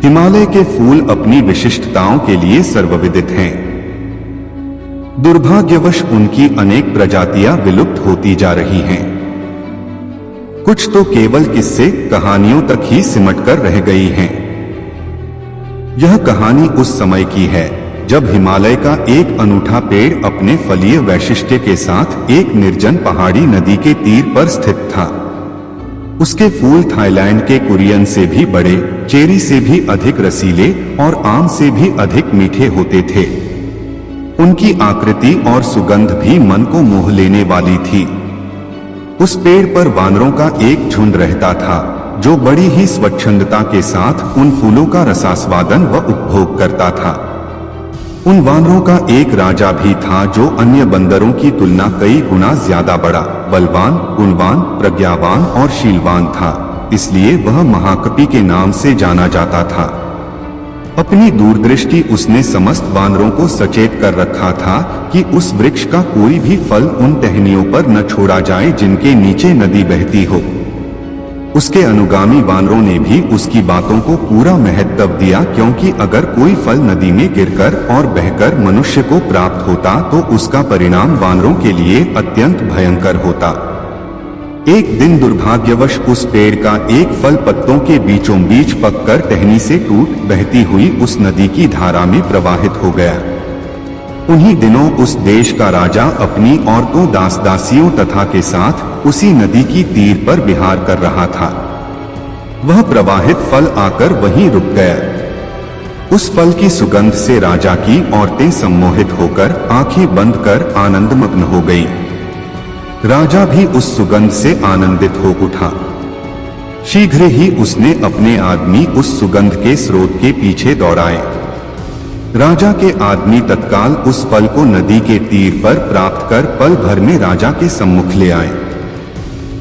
हिमालय के फूल अपनी विशिष्टताओं के लिए सर्वविदित हैं। दुर्भाग्यवश उनकी अनेक प्रजातियां विलुप्त होती जा रही हैं। कुछ तो केवल किस्से कहानियों तक ही सिमटकर रह गई हैं। यह कहानी उस समय की है जब हिमालय का एक अनूठा पेड़ अपने फलीय वैशिष्ट्य के साथ एक निर्जन पहाड़ी नदी के तीर पर स्थित था। उसके फूल थाईलैंड के कुरियन से भी बड़े, चेरी से भी अधिक रसीले और आम से भी अधिक मीठे होते थे। उनकी आकृति और सुगंध भी मन को मोह लेने वाली थी। उस पेड़ पर वानरों का एक झुंड रहता था जो बड़ी ही स्वच्छंदता के साथ उन फूलों का रसास्वादन व उपभोग करता था। उन वानरों का एक राजा भी था जो अन्य बंदरों की तुलना कई गुना ज्यादा बड़ा, बलवान, गुणवान, प्रज्ञावान और शीलवान था, इसलिए वह महाकपि के नाम से जाना जाता था। अपनी दूरदृष्टि उसने समस्त वानरों को सचेत कर रखा था कि उस वृक्ष का कोई भी फल उन टहनियों पर न छोड़ा जाए जिनके नीचे नदी बहती हो। उसके अनुगामी वानरों ने भी उसकी बातों को पूरा महत्व दिया, क्योंकि अगर कोई फल नदी में गिरकर और बहकर मनुष्य को प्राप्त होता तो उसका परिणाम वानरों के लिए अत्यंत भयंकर होता। एक दिन दुर्भाग्यवश उस पेड़ का एक फल पत्तों के बीचों बीच पककर टहनी से टूट बहती हुई उस नदी की धारा में प्रवाहित हो गया। उन्हीं दिनों उस देश का राजा अपनी औरतों, दास दासियों तथा के साथ उसी नदी की तीर पर विहार कर रहा था। वह प्रवाहित फल आकर वहीं रुक गया। उस फल की सुगंध से राजा की औरतें सम्मोहित होकर आंखें बंद कर आनंदमग्न हो गईं। राजा भी उस सुगंध से आनंदित हो उठा। शीघ्र ही उसने अपने आदमी उस सुगंध के स्रोत के पीछे दौड़ाए। राजा के आदमी तत्काल उस फल को नदी के तीर पर प्राप्त कर पल भर में राजा के सम्मुख ले आए।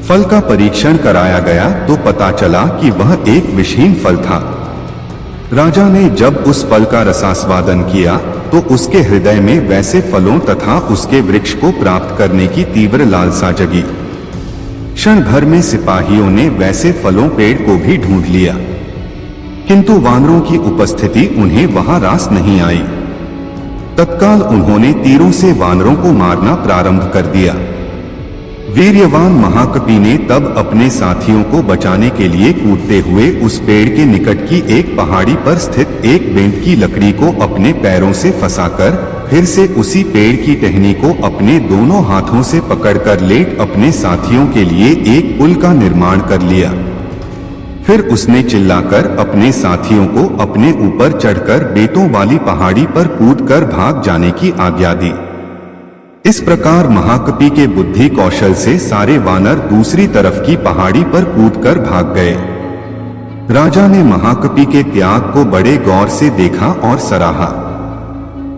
फल का परीक्षण कराया गया तो पता चला कि वह एक विषहीन फल था। राजा ने जब उस फल का रसास्वादन किया तो उसके हृदय में वैसे फलों तथा उसके वृक्ष को प्राप्त करने की तीव्र लालसा जगी। क्षण भर में सिपाहियों ने वैसे फलों पेड़ को भी ढूंढ लिया, किंतु वानरों की उपस्थिति उन्हें वहां रास नहीं आई। तत्काल उन्होंने तीरों से वानरों को मारना प्रारंभ कर दिया। वीर्यवान महाकपि ने तब अपने साथियों को बचाने के लिए कूदते हुए उस पेड़ के निकट की एक पहाड़ी पर स्थित एक बेंत की लकड़ी को अपने पैरों से फंसाकर फिर से उसी पेड़ की टहनी को अपने दोनों हाथों से पकड़कर लेट अपने साथियों के लिए एक पुल का निर्माण कर लिया। फिर उसने चिल्लाकर अपने साथियों को अपने ऊपर चढ़कर बेतों वाली पहाड़ी पर कूदकर भाग जाने की आज्ञा दी। इस प्रकार महाकपि के बुद्धि कौशल से सारे वानर दूसरी तरफ की पहाड़ी पर कूदकर भाग गए। राजा ने महाकपि के त्याग को बड़े गौर से देखा और सराहा।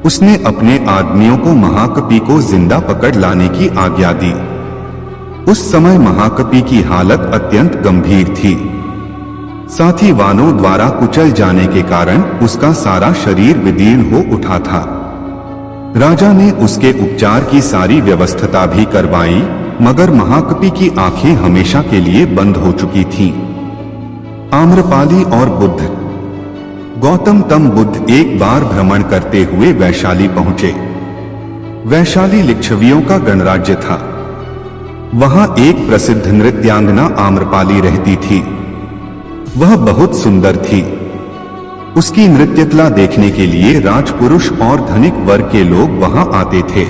उसने अपने आदमियों को महाकपि को जिंदा पकड़ लाने की आज्ञा दी। उस समय महाकपि की हालत अत्यंत गंभीर थी। साथ ही वानरों द्वारा कुचल जाने के कारण उसका सारा शरीर विदीर्ण हो उठा था। राजा ने उसके उपचार की सारी व्यवस्था भी करवाई, मगर महाकपि की आंखें हमेशा के लिए बंद हो चुकी थीं। आम्रपाली और बुद्ध। गौतम तम बुद्ध एक बार भ्रमण करते हुए वैशाली पहुंचे। वैशाली लिच्छवियों का गणराज्य था। वहां एक प्रसिद्ध नृत्यांगना आम्रपाली रहती थी। वह बहुत सुंदर थी। उसकी नृत्यकला देखने के लिए राजपुरुष और धनिक वर्ग के लोग वहां आते थे।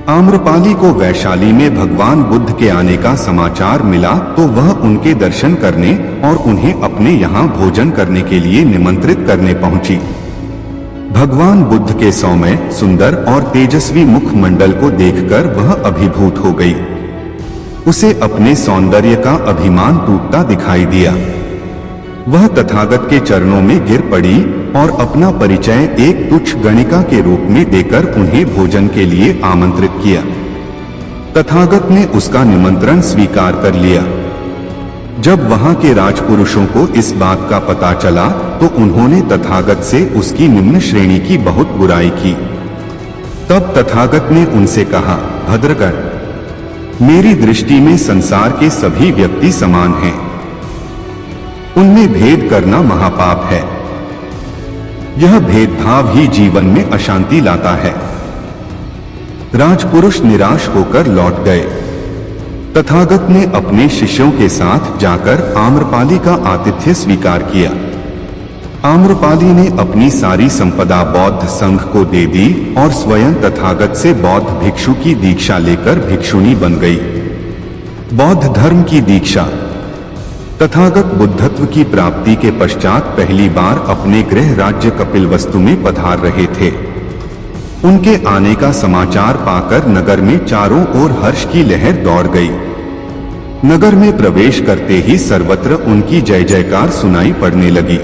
आम्रपाली को वैशाली में भगवान बुद्ध के आने का समाचार मिला तो वह उनके दर्शन करने और उन्हें अपने यहाँ भोजन करने के लिए निमंत्रित करने पहुंची। भगवान बुद्ध के सौम्य, सुंदर और तेजस्वी मुखमंडल को देखकर वह अभिभूत हो गई। उसे अपने सौंदर्य का अभिमान टूटता दिखाई दिया। वह तथागत के चरणों में गिर पड़ी और अपना परिचय एक तुच्छ गणिका के रूप में देकर उन्हें भोजन के लिए आमंत्रित किया। तथागत ने उसका निमंत्रण स्वीकार कर लिया। जब वहां के राजपुरुषों को इस बात का पता चला तो उन्होंने तथागत से उसकी निम्न श्रेणी की बहुत बुराई की। तब तथागत ने उनसे कहा, भद्रगण, मेरी दृष्टि में संसार के सभी व्यक्ति समान हैं। उनमें भेद करना महापाप है। यह भेदभाव ही जीवन में अशांति लाता है। राजपुरुष निराश होकर लौट गए। तथागत ने अपने शिष्यों के साथ जाकर आम्रपाली का आतिथ्य स्वीकार किया। आम्रपाली ने अपनी सारी संपदा बौद्ध संघ को दे दी और स्वयं तथागत से बौद्ध भिक्षु की दीक्षा लेकर भिक्षुणी बन गई। बौद्ध धर्म की दीक्षा। तथागत बुद्धत्व की प्राप्ति के पश्चात पहली बार अपने गृह राज्य कपिलवस्तु में पधार रहे थे। उनके आने का समाचार पाकर नगर में चारों ओर हर्ष की लहर दौड़ गई। नगर में प्रवेश करते ही सर्वत्र उनकी जय जयकार सुनाई पड़ने लगी।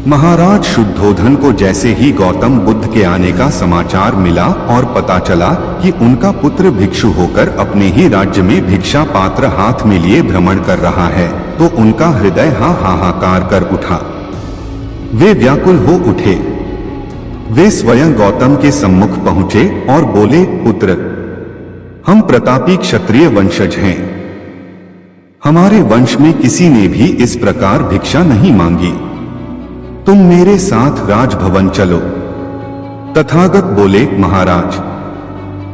महाराज शुद्धोधन को जैसे ही गौतम बुद्ध के आने का समाचार मिला और पता चला कि उनका पुत्र भिक्षु होकर अपने ही राज्य में भिक्षा पात्र हाथ में लिए भ्रमण कर रहा है, तो उनका हृदय हाहाकार कर उठा। वे व्याकुल हो उठे। वे स्वयं गौतम के सम्मुख पहुंचे और बोले, पुत्र, हम प्रतापी क्षत्रिय वंशज हैं। हमारे वंश में किसी ने भी इस प्रकार भिक्षा नहीं मांगी। तुम मेरे साथ राजभवन चलो। तथागत बोले, महाराज,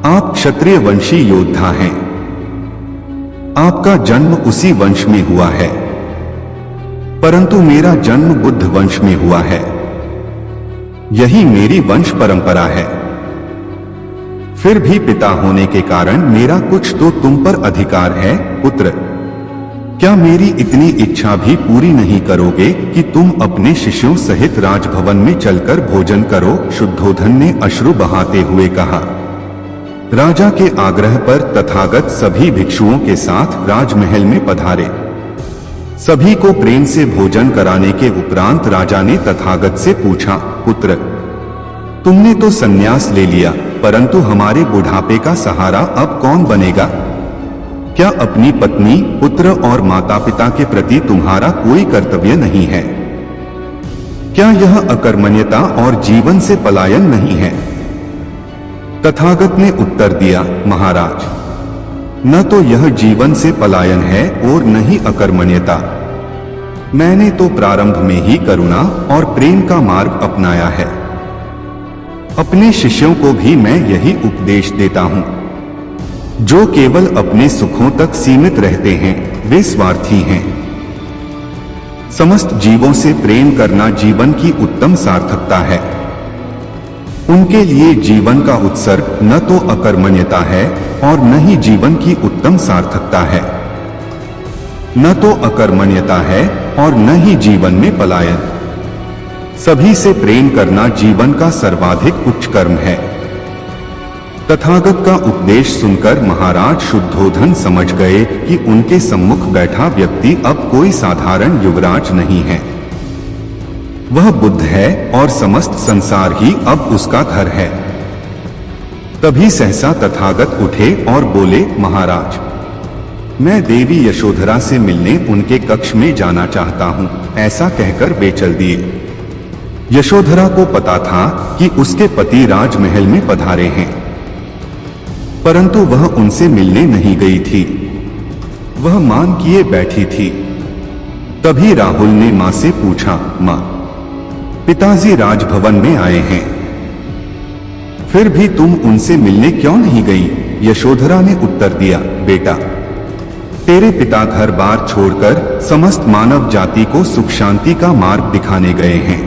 आप क्षत्रिय वंशी योद्धा हैं। आपका जन्म उसी वंश में हुआ है, परंतु मेरा जन्म बुद्ध वंश में हुआ है। यही मेरी वंश परंपरा है। फिर भी पिता होने के कारण मेरा कुछ तो तुम पर अधिकार है। पुत्र, क्या मेरी इतनी इच्छा भी पूरी नहीं करोगे कि तुम अपने शिष्यों सहित राजभवन में चलकर भोजन करो? शुद्धोधन ने अश्रु बहाते हुए कहा। राजा के आग्रह पर तथागत सभी भिक्षुओं के साथ राजमहल में पधारे। सभी को प्रेम से भोजन कराने के उपरांत राजा ने तथागत से पूछा, पुत्र, तुमने तो संन्यास ले लिया, परंतु हमारे बुढ़ापे का सहारा अब कौन बनेगा? क्या अपनी पत्नी, पुत्र और माता पिता के प्रति तुम्हारा कोई कर्तव्य नहीं है? क्या यह अकर्मण्यता और जीवन से पलायन नहीं है? तथागत ने उत्तर दिया, महाराज, न तो यह जीवन से पलायन है और न ही अकर्मण्यता। मैंने तो प्रारंभ में ही करुणा और प्रेम का मार्ग अपनाया है। अपने शिष्यों को भी मैं यही उपदेश देता हूं। जो केवल अपने सुखों तक सीमित रहते हैं वे स्वार्थी हैं। समस्त जीवों से प्रेम करना जीवन की उत्तम सार्थकता है। उनके लिए जीवन का उत्सर्ग न तो अकर्मण्यता है और न ही जीवन की उत्तम सार्थकता है। न तो अकर्मण्यता है और न ही जीवन में पलायन। सभी से प्रेम करना जीवन का सर्वाधिक उच्च कर्म है। तथागत का उपदेश सुनकर महाराज शुद्धोधन समझ गए कि उनके सम्मुख बैठा व्यक्ति अब कोई साधारण युवराज नहीं है। वह बुद्ध है और समस्त संसार ही अब उसका घर है। तभी सहसा तथागत उठे और बोले, महाराज, मैं देवी यशोधरा से मिलने उनके कक्ष में जाना चाहता हूं। ऐसा कहकर वे चल दिए। यशोधरा को पता था कि उसके पति राजमहल में पधारे हैं, परंतु वह उनसे मिलने नहीं गई थी। वह मान किए बैठी थी। तभी राहुल ने मां से पूछा, मां, पिताजी राजभवन में आए हैं, फिर भी तुम उनसे मिलने क्यों नहीं गई? यशोधरा ने उत्तर दिया, बेटा, तेरे पिता घर बार छोड़कर समस्त मानव जाति को सुख शांति का मार्ग दिखाने गए हैं।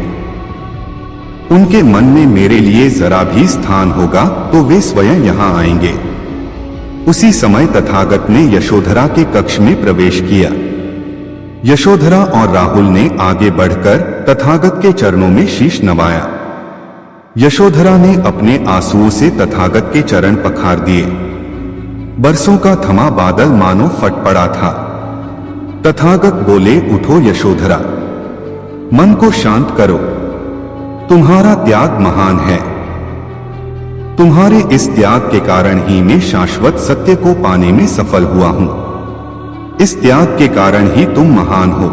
उनके मन में मेरे लिए जरा भी स्थान होगा तो वे स्वयं यहां आएंगे। उसी समय तथागत ने यशोधरा के कक्ष में प्रवेश किया। यशोधरा और राहुल ने आगे बढ़कर तथागत के चरणों में शीश नवाया। यशोधरा ने अपने आंसुओं से तथागत के चरण पखार दिए। बरसों का थमा बादल मानो फट पड़ा था। तथागत बोले, उठो यशोधरा, मन को शांत करो। तुम्हारा त्याग महान है। तुम्हारे इस त्याग के कारण ही मैं शाश्वत सत्य को पाने में सफल हुआ हूं। इस त्याग के कारण ही तुम महान हो।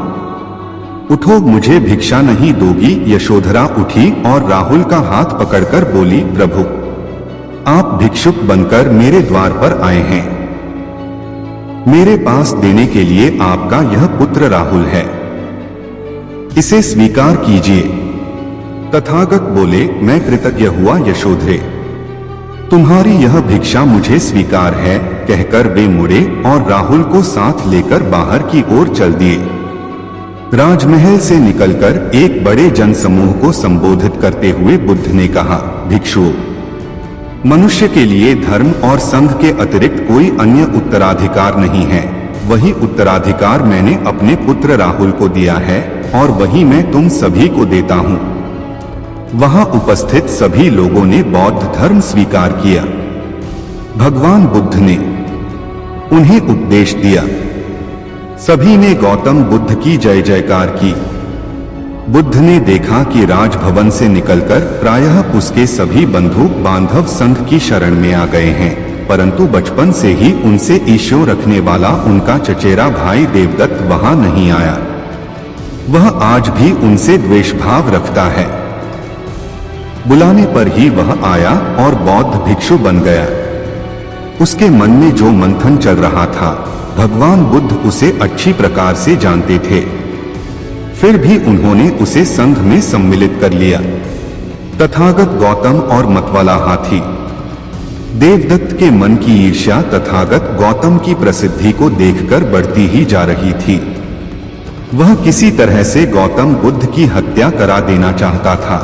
उठो, मुझे भिक्षा नहीं दोगी? यशोधरा उठी और राहुल का हाथ पकड़कर बोली, प्रभु, आप भिक्षुक बनकर मेरे द्वार पर आए हैं। मेरे पास देने के लिए आपका यह पुत्र राहुल है, इसे स्वीकार कीजिए। तथागत बोले, मैं कृतज्ञ हुआ यशोधरे, तुम्हारी यह भिक्षा मुझे स्वीकार है। कहकर वे मुड़े और राहुल को साथ लेकर बाहर की ओर चल दिए। राजमहल से निकलकर एक बड़े जनसमूह को संबोधित करते हुए बुद्ध ने कहा, भिक्षुओं, मनुष्य के लिए धर्म और संघ के अतिरिक्त कोई अन्य उत्तराधिकार नहीं है। वही उत्तराधिकार मैंने अपने पुत्र राहुल को दिया है और वही मैं तुम सभी को देता हूँ। वहां उपस्थित सभी लोगों ने बौद्ध धर्म स्वीकार किया। भगवान बुद्ध ने उन्हें उपदेश दिया। सभी ने गौतम बुद्ध की जय जयकार की। बुद्ध ने देखा कि राजभवन से निकलकर प्रायः उसके सभी बंधु बांधव संघ की शरण में आ गए हैं, परंतु बचपन से ही उनसे ईर्ष्या रखने वाला उनका चचेरा भाई देवदत्त वहां नहीं आया। वह आज भी उनसे द्वेषभाव रखता है। बुलाने पर ही वह आया और बौद्ध भिक्षु बन गया। उसके मन में जो मंथन चल रहा था, भगवान बुद्ध उसे अच्छी प्रकार से जानते थे। फिर भी उन्होंने उसे संघ में सम्मिलित कर लिया। तथागत गौतम और मतवाला हाथी। देवदत्त के मन की ईर्ष्या तथागत गौतम की प्रसिद्धि को देखकर बढ़ती ही जा रही थी। वह किसी तरह से गौतम बुद्ध की हत्या करा देना चाहता था।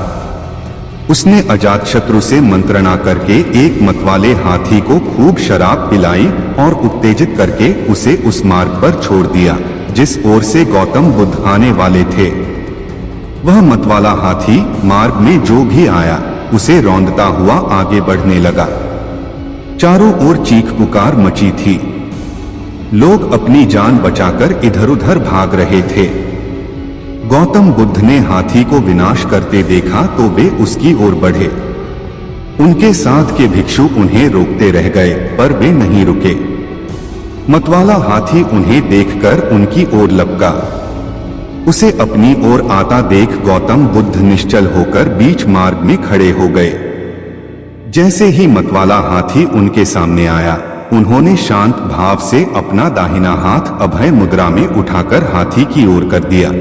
उसने अजातशत्रु से मंत्रणा करके एक मतवाले हाथी को खूब शराब पिलाई और उत्तेजित करके उसे उस मार्ग पर छोड़ दिया जिस ओर से गौतम बुद्ध आने वाले थे। वह मतवाला हाथी मार्ग में जो भी आया उसे रौंदता हुआ आगे बढ़ने लगा। चारों ओर चीख पुकार मची थी। लोग अपनी जान बचाकर इधर उधर भाग रहे थे। गौतम बुद्ध ने हाथी को विनाश करते देखा तो वे उसकी ओर बढ़े। उनके साथ के भिक्षु उन्हें रोकते रह गए पर वे नहीं रुके। मतवाला हाथी उन्हें देखकर उनकी ओर लपका। उसे अपनी ओर आता देख गौतम बुद्ध निश्चल होकर बीच मार्ग में खड़े हो गए। जैसे ही मतवाला हाथी उनके सामने आया, उन्होंने शांत भाव से अपना दाहिना हाथ अभय मुद्रा में उठाकर हाथी की ओर कर दिया।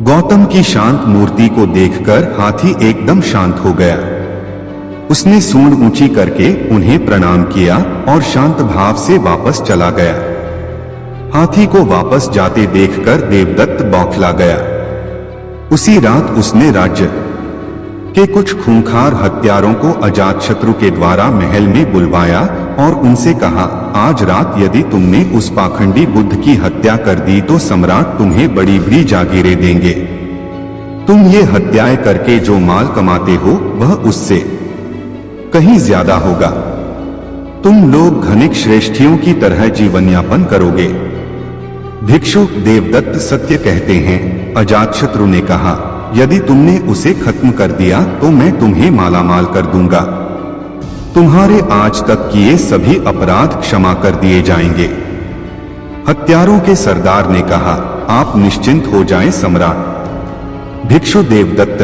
गौतम की शांत मूर्ति को देखकर हाथी एकदम शांत हो गया। उसने सूंड ऊंची करके उन्हें प्रणाम किया और शांत भाव से वापस चला गया। हाथी को वापस जाते देखकर देवदत्त बौखला गया। उसी रात उसने राज्य के कुछ खूंखार हत्यारों को अजातशत्रु के द्वारा महल में बुलवाया और उनसे कहा, आज रात यदि तुमने उस पाखंडी बुद्ध की हत्या कर दी तो सम्राट तुम्हें बड़ी बड़ी जागीरें देंगे। तुम ये हत्याएं करके जो माल कमाते हो वह उससे कहीं ज्यादा होगा। तुम लोग धनिक श्रेष्ठियों की तरह जीवन यापन करोगे। भिक्षुक देवदत्त सत्य कहते हैं। अजातशत्रु ने कहा, यदि तुमने उसे खत्म कर दिया तो मैं तुम्हें मालामाल कर दूंगा। तुम्हारे आज तक किए सभी अपराध क्षमा कर दिए जाएंगे। हत्यारों के सरदार ने कहा, आप निश्चिंत हो जाएं सम्राट। भिक्षु देवदत्त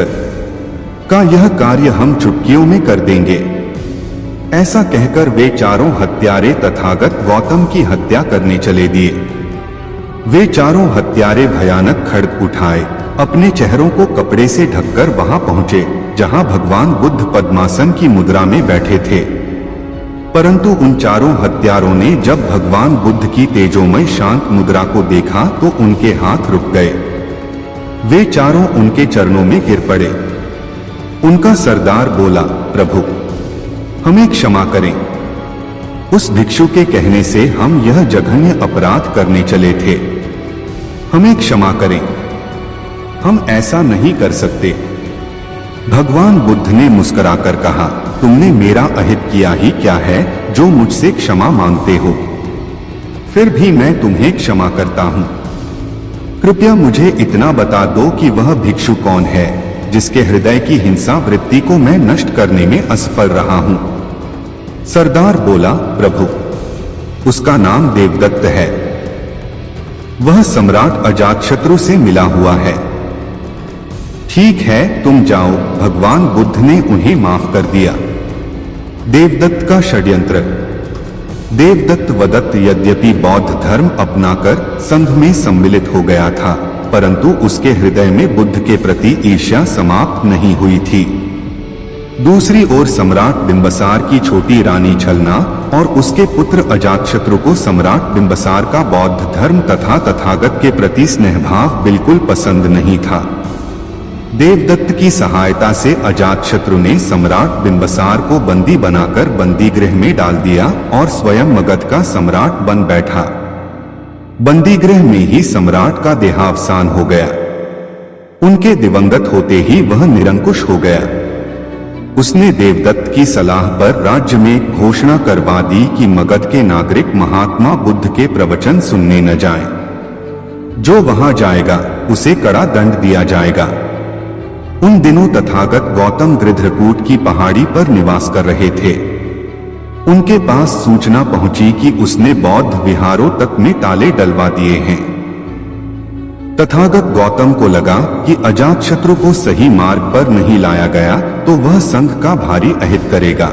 का यह कार्य हम चुटकियों में कर देंगे। ऐसा कहकर वे चारों हत्यारे तथागत गौतम की हत्या करने चले दिए। वे चारों हत्यारे भयानक खड्ग उठाए अपने चेहरों को कपड़े से ढककर वहां पहुंचे जहां भगवान बुद्ध पद्मासन की मुद्रा में बैठे थे। परंतु उन चारों हत्यारों ने जब भगवान बुद्ध की तेजोमय शांत मुद्रा को देखा तो उनके हाथ रुक गए। वे चारों उनके चरणों में गिर पड़े। उनका सरदार बोला, प्रभु हमें क्षमा करें। उस भिक्षु के कहने से हम यह जघन्य अपराध करने चले थे। हमें क्षमा करें, हम ऐसा नहीं कर सकते। भगवान बुद्ध ने मुस्कुराकर कहा, तुमने मेरा अहित किया ही क्या है जो मुझसे क्षमा मांगते हो। फिर भी मैं तुम्हें क्षमा करता हूँ। कृपया मुझे इतना बता दो कि वह भिक्षु कौन है जिसके हृदय की हिंसा वृत्ति को मैं नष्ट करने में असफल रहा हूँ। सरदार बोला, प्रभु उसका नाम देवदत्त है। वह सम्राट अजातशत्रु से मिला हुआ है। ठीक है, तुम जाओ। भगवान बुद्ध ने उन्हें माफ कर दिया। देवदत्त का षड्यंत्र। देवदत्त वदत्त यद्यपि बौद्ध धर्म अपनाकर संघ में सम्मिलित हो गया था, परंतु उसके हृदय में बुद्ध के प्रति ईर्ष्या समाप्त नहीं हुई थी। दूसरी ओर सम्राट बिंबसार की छोटी रानी छलना और उसके पुत्र अजातशत्रु को सम्राट बिंबसार का बौद्ध धर्म तथा तथागत के प्रति स्नेहभाव बिल्कुल पसंद नहीं था। देवदत्त की सहायता से अजातशत्रु ने सम्राट बिंबसार को बंदी बनाकर बंदी गृह में डाल दिया और स्वयं मगध का सम्राट बन बैठा। बंदी गृह में ही सम्राट का देहावसान हो गया। उनके दिवंगत होते ही वह निरंकुश हो गया। उसने देवदत्त की सलाह पर राज्य में घोषणा करवा दी कि मगध के नागरिक महात्मा बुद्ध के प्रवचन सुनने न जाएं। जो वहां जाएगा उसे कड़ा दंड दिया जाएगा। उन दिनों तथागत गौतम गृध्रकूट की पहाड़ी पर निवास कर रहे थे। उनके पास सूचना पहुंची कि उसने बौद्ध विहारों तक में ताले डलवा दिए हैं। तथागत गौतम को लगा कि अजातशत्रु को सही मार्ग पर नहीं लाया गया तो वह संघ का भारी अहित करेगा।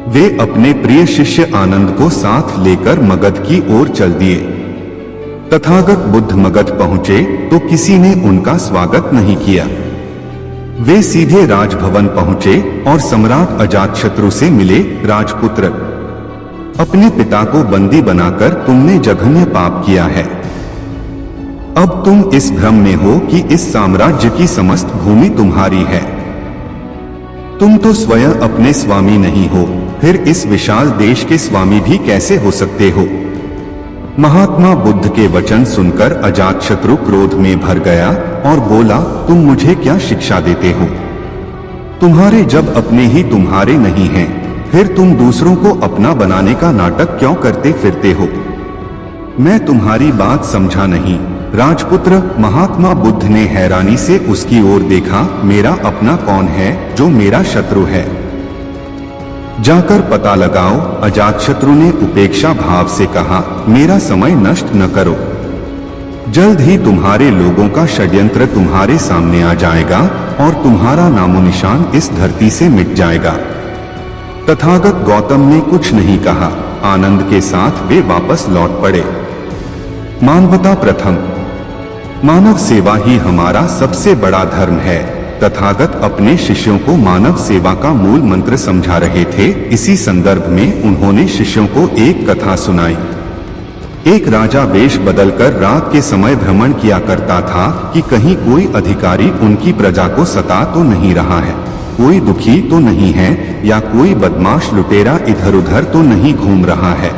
वे अपने प्रिय शिष्य आनंद को साथ लेकर मगध की ओर चल दिए। तथागत बुद्ध मगध पहुंचे तो किसी ने उनका स्वागत नहीं किया। वे सीधे राजभवन पहुंचे और सम्राट अजातशत्रु से मिले। राजपुत्र, अपने पिता को बंदी बनाकर तुमने जघन्य पाप किया है। अब तुम इस भ्रम में हो कि इस साम्राज्य की समस्त भूमि तुम्हारी है। तुम तो स्वयं अपने स्वामी नहीं हो, फिर इस विशाल देश के स्वामी भी कैसे हो सकते हो? महात्मा बुद्ध के वचन सुनकर अजातशत्रु क्रोध में भर गया और बोला, तुम मुझे क्या शिक्षा देते हो? तुम्हारे जब अपने ही तुम्हारे नहीं हैं, फिर तुम दूसरों को अपना बनाने का नाटक क्यों करते फिरते हो? मैं तुम्हारी बात समझा नहीं। राजपुत्र, महात्मा बुद्ध ने हैरानी से उसकी ओर देखा। मेरा अपना कौन है जो मेरा शत्रु है? जाकर पता लगाओ। अजातशत्रु ने उपेक्षा भाव से कहा, मेरा समय नष्ट न करो। जल्द ही तुम्हारे लोगों का षड्यंत्र तुम्हारे सामने आ जाएगा और तुम्हारा नामो निशान इस धरती से मिट जाएगा। तथागत गौतम ने कुछ नहीं कहा। आनंद के साथ वे वापस लौट पड़े। मानवता प्रथम। मानव सेवा ही हमारा सबसे बड़ा धर्म है। तथागत अपने शिष्यों को मानव सेवा का मूल मंत्र समझा रहे थे। इसी संदर्भ में उन्होंने शिष्यों को एक कथा सुनाई। एक राजा वेश बदलकर रात के समय भ्रमण किया करता था कि कहीं कोई अधिकारी उनकी प्रजा को सता तो नहीं रहा है, कोई दुखी तो नहीं है, या कोई बदमाश लुटेरा इधर उधर तो नहीं घूम रहा है।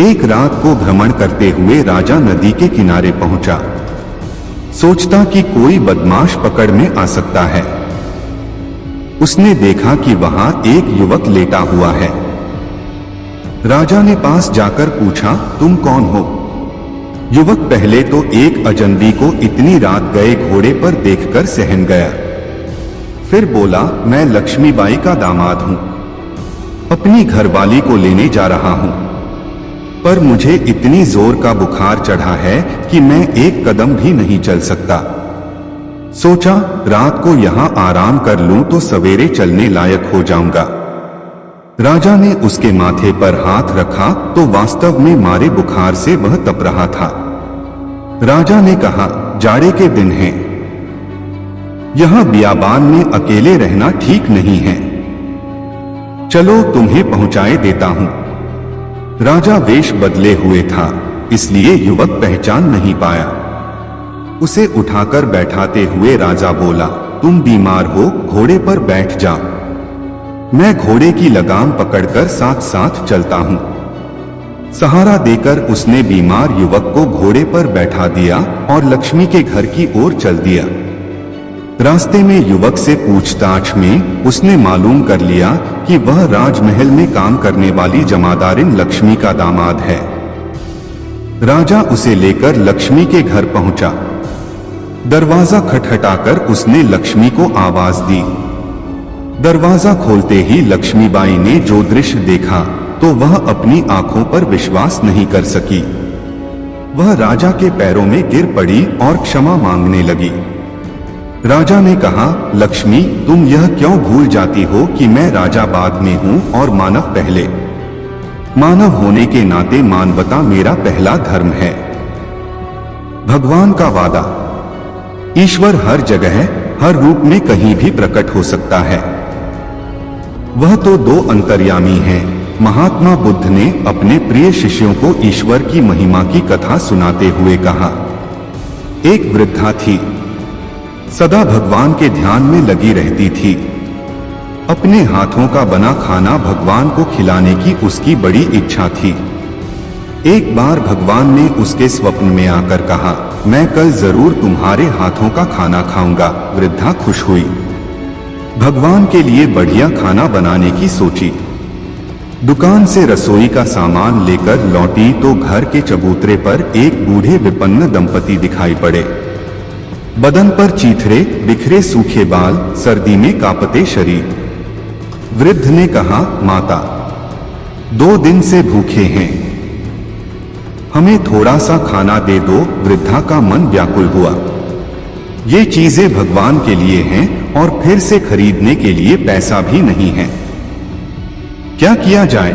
एक रात को भ्रमण करते हुए राजा नदी के किनारे पहुंचा। सोचता कि कोई बदमाश पकड़ में आ सकता है। उसने देखा कि वहां एक युवक लेटा हुआ है। राजा ने पास जाकर पूछा, तुम कौन हो? युवक पहले तो एक अजनबी को इतनी रात गए घोड़े पर देखकर सहम गया। फिर बोला, मैं लक्ष्मीबाई का दामाद हूं, अपनी घरवाली को लेने जा रहा हूं, पर मुझे इतनी जोर का बुखार चढ़ा है कि मैं एक कदम भी नहीं चल सकता। सोचा रात को यहाँ आराम कर लूं तो सवेरे चलने लायक हो जाऊंगा। राजा ने उसके माथे पर हाथ रखा तो वास्तव में मारे बुखार से वह तप रहा था। राजा ने कहा, जाड़े के दिन हैं, यहाँ बियाबान में अकेले रहना ठीक नहीं है, चलो तुम्हें पहुंचाए देता हूं। राजा वेश बदले हुए था, इसलिए युवक पहचान नहीं पाया। उसे उठाकर बैठाते हुए राजा बोला, तुम बीमार हो, घोड़े पर बैठ जाओ। मैं घोड़े की लगाम पकड़कर साथ साथ चलता हूं। सहारा देकर उसने बीमार युवक को घोड़े पर बैठा दिया और लक्ष्मी के घर की ओर चल दिया। रास्ते में युवक से पूछताछ में उसने मालूम कर लिया कि वह राजमहल में काम करने वाली जमादारिन लक्ष्मी का दामाद है। राजा उसे लेकर लक्ष्मी के घर पहुंचा। दरवाजा खटखटाकर उसने लक्ष्मी को आवाज दी। दरवाजा खोलते ही लक्ष्मीबाई ने जो दृश्य देखा तो वह अपनी आंखों पर विश्वास नहीं कर सकी। वह राजा के पैरों में गिर पड़ी और क्षमा मांगने लगी। राजा ने कहा, लक्ष्मी, तुम यह क्यों भूल जाती हो कि मैं राजा बाद में हूं और मानव पहले। मानव होने के नाते मानवता मेरा पहला धर्म है। भगवान का वादा। ईश्वर हर जगह हर रूप में कहीं भी प्रकट हो सकता है। वह तो दो अंतर्यामी हैं। महात्मा बुद्ध ने अपने प्रिय शिष्यों को ईश्वर की महिमा की कथा सुनाते हुए कहा। एक वृद्धा थी, सदा भगवान के ध्यान में लगी रहती थी। अपने हाथों का बना खाना भगवान को खिलाने की उसकी बड़ी इच्छा थी। एक बार भगवान ने उसके स्वप्न में आकर कहा, मैं कल जरूर तुम्हारे हाथों का खाना खाऊंगा। वृद्धा खुश हुई। भगवान के लिए बढ़िया खाना बनाने की सोची। दुकान से रसोई का सामान लेकर लौटी तो घर के चबूतरे पर एक बूढ़े विपन्न दंपति दिखाई पड़े। बदन पर चीथड़े, बिखरे सूखे बाल, सर्दी में कांपते शरीर। वृद्ध ने कहा, माता, 2 दिन से भूखे हैं, हमें थोड़ा सा खाना दे दो। वृद्धा का मन व्याकुल हुआ। ये चीजें भगवान के लिए हैं और फिर से खरीदने के लिए पैसा भी नहीं है। क्या किया जाए?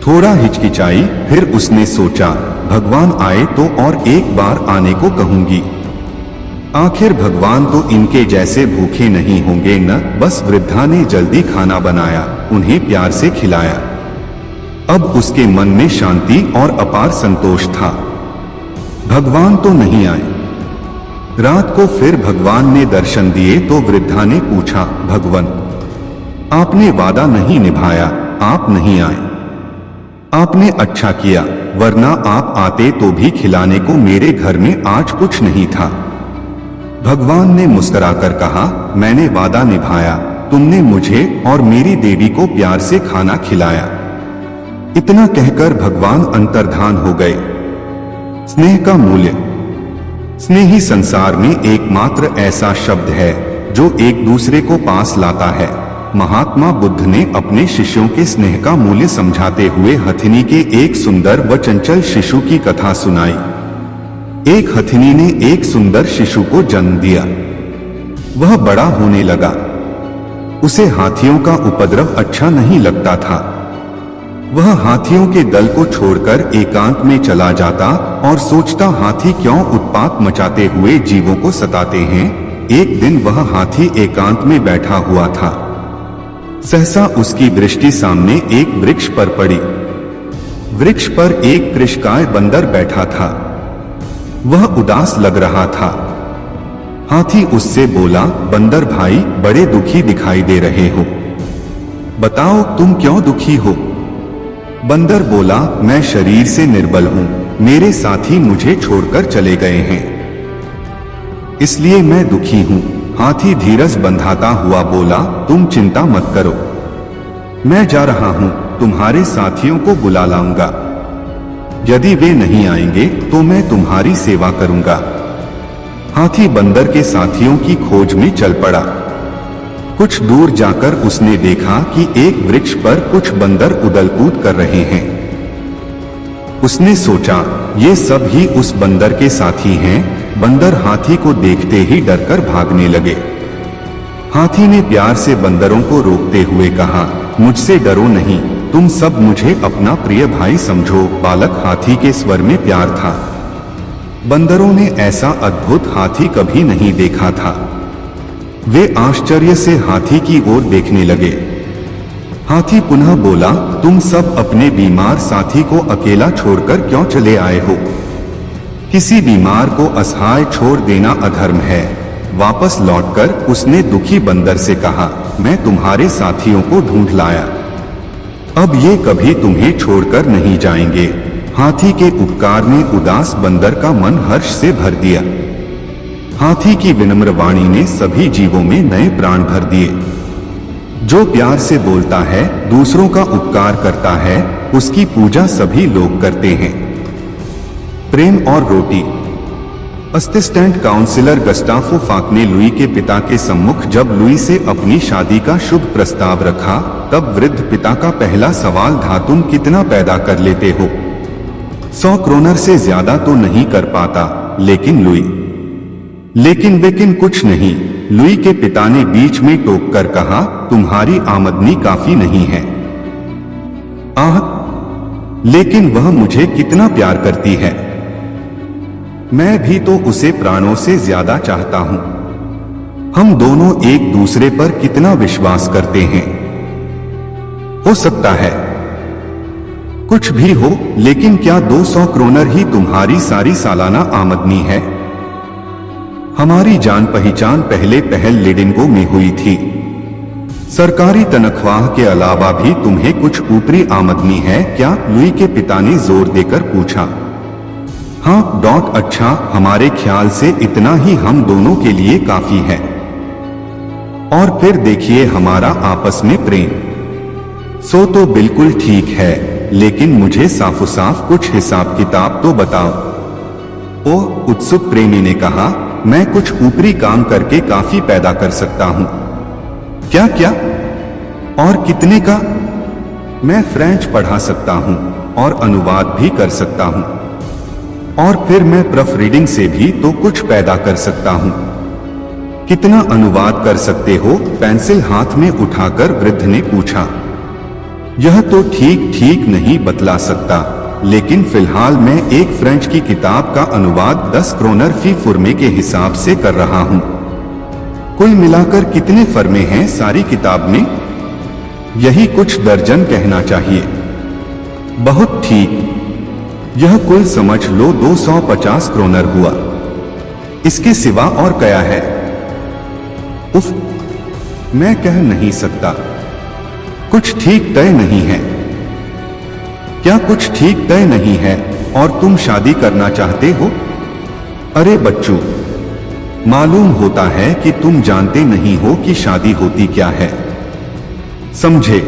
थोड़ा हिचकिचाई, फिर उसने सोचा, भगवान आए तो और एक बार आने को कहूंगी। आखिर भगवान तो इनके जैसे भूखे नहीं होंगे न। बस वृद्धा ने जल्दी खाना बनाया, उन्हें प्यार से खिलाया। अब उसके मन में शांति और अपार संतोष था। भगवान तो नहीं आए। रात को फिर भगवान ने दर्शन दिए तो वृद्धा ने पूछा, भगवान, आपने वादा नहीं निभाया, आप नहीं आए। आपने अच्छा किया, वरना आप आते तो भी खिलाने को मेरे घर में आज कुछ नहीं था। भगवान ने मुस्कुराकर कहा, मैंने वादा निभाया, तुमने मुझे और मेरी देवी को प्यार से खाना खिलाया। इतना कहकर भगवान अंतर्धान हो गए। स्नेह का मूल्य। स्नेह ही संसार में एकमात्र ऐसा शब्द है जो एक दूसरे को पास लाता है। महात्मा बुद्ध ने अपने शिष्यों के स्नेह का मूल्य समझाते हुए हथिनी के एक सुंदर व चंचल शिशु की कथा सुनाई। एक हथिनी ने एक सुंदर शिशु को जन्म दिया। वह बड़ा होने लगा। उसे हाथियों का उपद्रव अच्छा नहीं लगता था। वह हाथियों के दल को छोड़कर एकांत में चला जाता और सोचता, हाथी क्यों उत्पात मचाते हुए जीवों को सताते हैं। एक दिन वह हाथी एकांत में बैठा हुआ था। सहसा उसकी दृष्टि सामने एक वृक्ष पर पड़ी। वृक्ष पर एक कृष्णकाय बंदर बैठा था। वह उदास लग रहा था। हाथी उससे बोला, बंदर भाई, बड़े दुखी दिखाई दे रहे हो, बताओ तुम क्यों दुखी हो? बंदर बोला, मैं शरीर से निर्बल हूं, मेरे साथी मुझे छोड़कर चले गए हैं, इसलिए मैं दुखी हूं। हाथी धीरज बंधाता हुआ बोला, तुम चिंता मत करो, मैं जा रहा हूं, तुम्हारे साथियों को बुला लाऊंगा। यदि वे नहीं आएंगे तो मैं तुम्हारी सेवा करूंगा। हाथी बंदर के साथियों की खोज में चल पड़ा। कुछ दूर जाकर उसने देखा कि एक वृक्ष पर कुछ बंदर उदल कूद कर रहे हैं। उसने सोचा, ये सब ही उस बंदर के साथी हैं। बंदर हाथी को देखते ही डरकर भागने लगे। हाथी ने प्यार से बंदरों को रोकते हुए कहा, मुझसे डरो नहीं, तुम सब मुझे अपना प्रिय भाई समझो। बालक हाथी के स्वर में प्यार था। बंदरों ने ऐसा अद्भुत हाथी कभी नहीं देखा था। वे आश्चर्य से हाथी की ओर देखने लगे। हाथी पुनः बोला, तुम सब अपने बीमार साथी को अकेला छोड़कर क्यों चले आए हो? किसी बीमार को असहाय छोड़ देना अधर्म है। वापस लौटकर उसने दुखी बंदर से कहा, मैं तुम्हारे साथियों को ढूंढ लाया, अब ये कभी तुम्हें छोड़कर नहीं जाएंगे। हाथी के उपकार ने उदास बंदर का मन हर्ष से भर दिया। हाथी की विनम्र वाणी ने सभी जीवों में नए प्राण भर दिए। जो प्यार से बोलता है, दूसरों का उपकार करता है, उसकी पूजा सभी लोग करते हैं। प्रेम और रोटी। असिस्टेंट काउंसिलर गस्टाफो फाक ने लुई के पिता के सम्मुख जब लुई से अपनी शादी का शुभ प्रस्ताव रखा, तब वृद्ध पिता का पहला सवाल था, तुम कितना पैदा कर लेते हो? 100 क्रोनर से ज्यादा तो नहीं कर पाता, लेकिन लेकिन कुछ नहीं। लुई के पिता ने बीच में टोक कर कहा, तुम्हारी आमदनी काफी नहीं है। आह, लेकिन वह मुझे कितना प्यार करती है। मैं भी तो उसे प्राणों से ज्यादा चाहता हूं। हम दोनों एक दूसरे पर कितना विश्वास करते हैं। हो सकता है कुछ भी हो, लेकिन क्या 200 क्रोनर ही तुम्हारी सारी सालाना आमदनी है? हमारी जान पहचान पहले पहल लिडिंगो में हुई थी। सरकारी तनख्वाह के अलावा भी तुम्हें कुछ ऊपरी आमदनी है क्या? लुई के पिता ने जोर देकर पूछा। हाँ, अच्छा, हमारे ख्याल से इतना ही हम दोनों के लिए काफी है। और फिर देखिए हमारा आपस में प्रेम। सो तो बिल्कुल ठीक है, लेकिन मुझे साफो साफ कुछ हिसाब किताब तो बताओ। ओह, उत्सुक प्रेमी ने कहा, मैं कुछ ऊपरी काम करके काफी पैदा कर सकता हूं। क्या क्या? और कितने का? मैं फ्रेंच पढ़ा सकता हूं और अनुवाद भी कर सकता हूं, और फिर मैं प्रूफ रीडिंग से भी तो कुछ पैदा कर सकता हूं। कितना अनुवाद कर सकते हो? पेंसिल हाथ में उठाकर वृद्ध ने पूछा। यह तो ठीक नहीं बतला सकता, लेकिन फिलहाल मैं एक फ्रेंच की किताब का अनुवाद 10 क्रोनर फी फुरमे के हिसाब से कर रहा हूं। कुल मिलाकर कितने फर्मे हैं सारी किताब में? यही कुछ दर्जन कहना चाहिए। बहुत ठीक, यह कुल समझ लो 250 क्रोनर हुआ। इसके सिवा और क्या है? उफ, मैं कह नहीं सकता। कुछ ठीक तय नहीं है। क्या कुछ ठीक तय नहीं है और तुम शादी करना चाहते हो? अरे बच्चों, मालूम होता है कि तुम जानते नहीं हो कि शादी होती क्या है। समझे?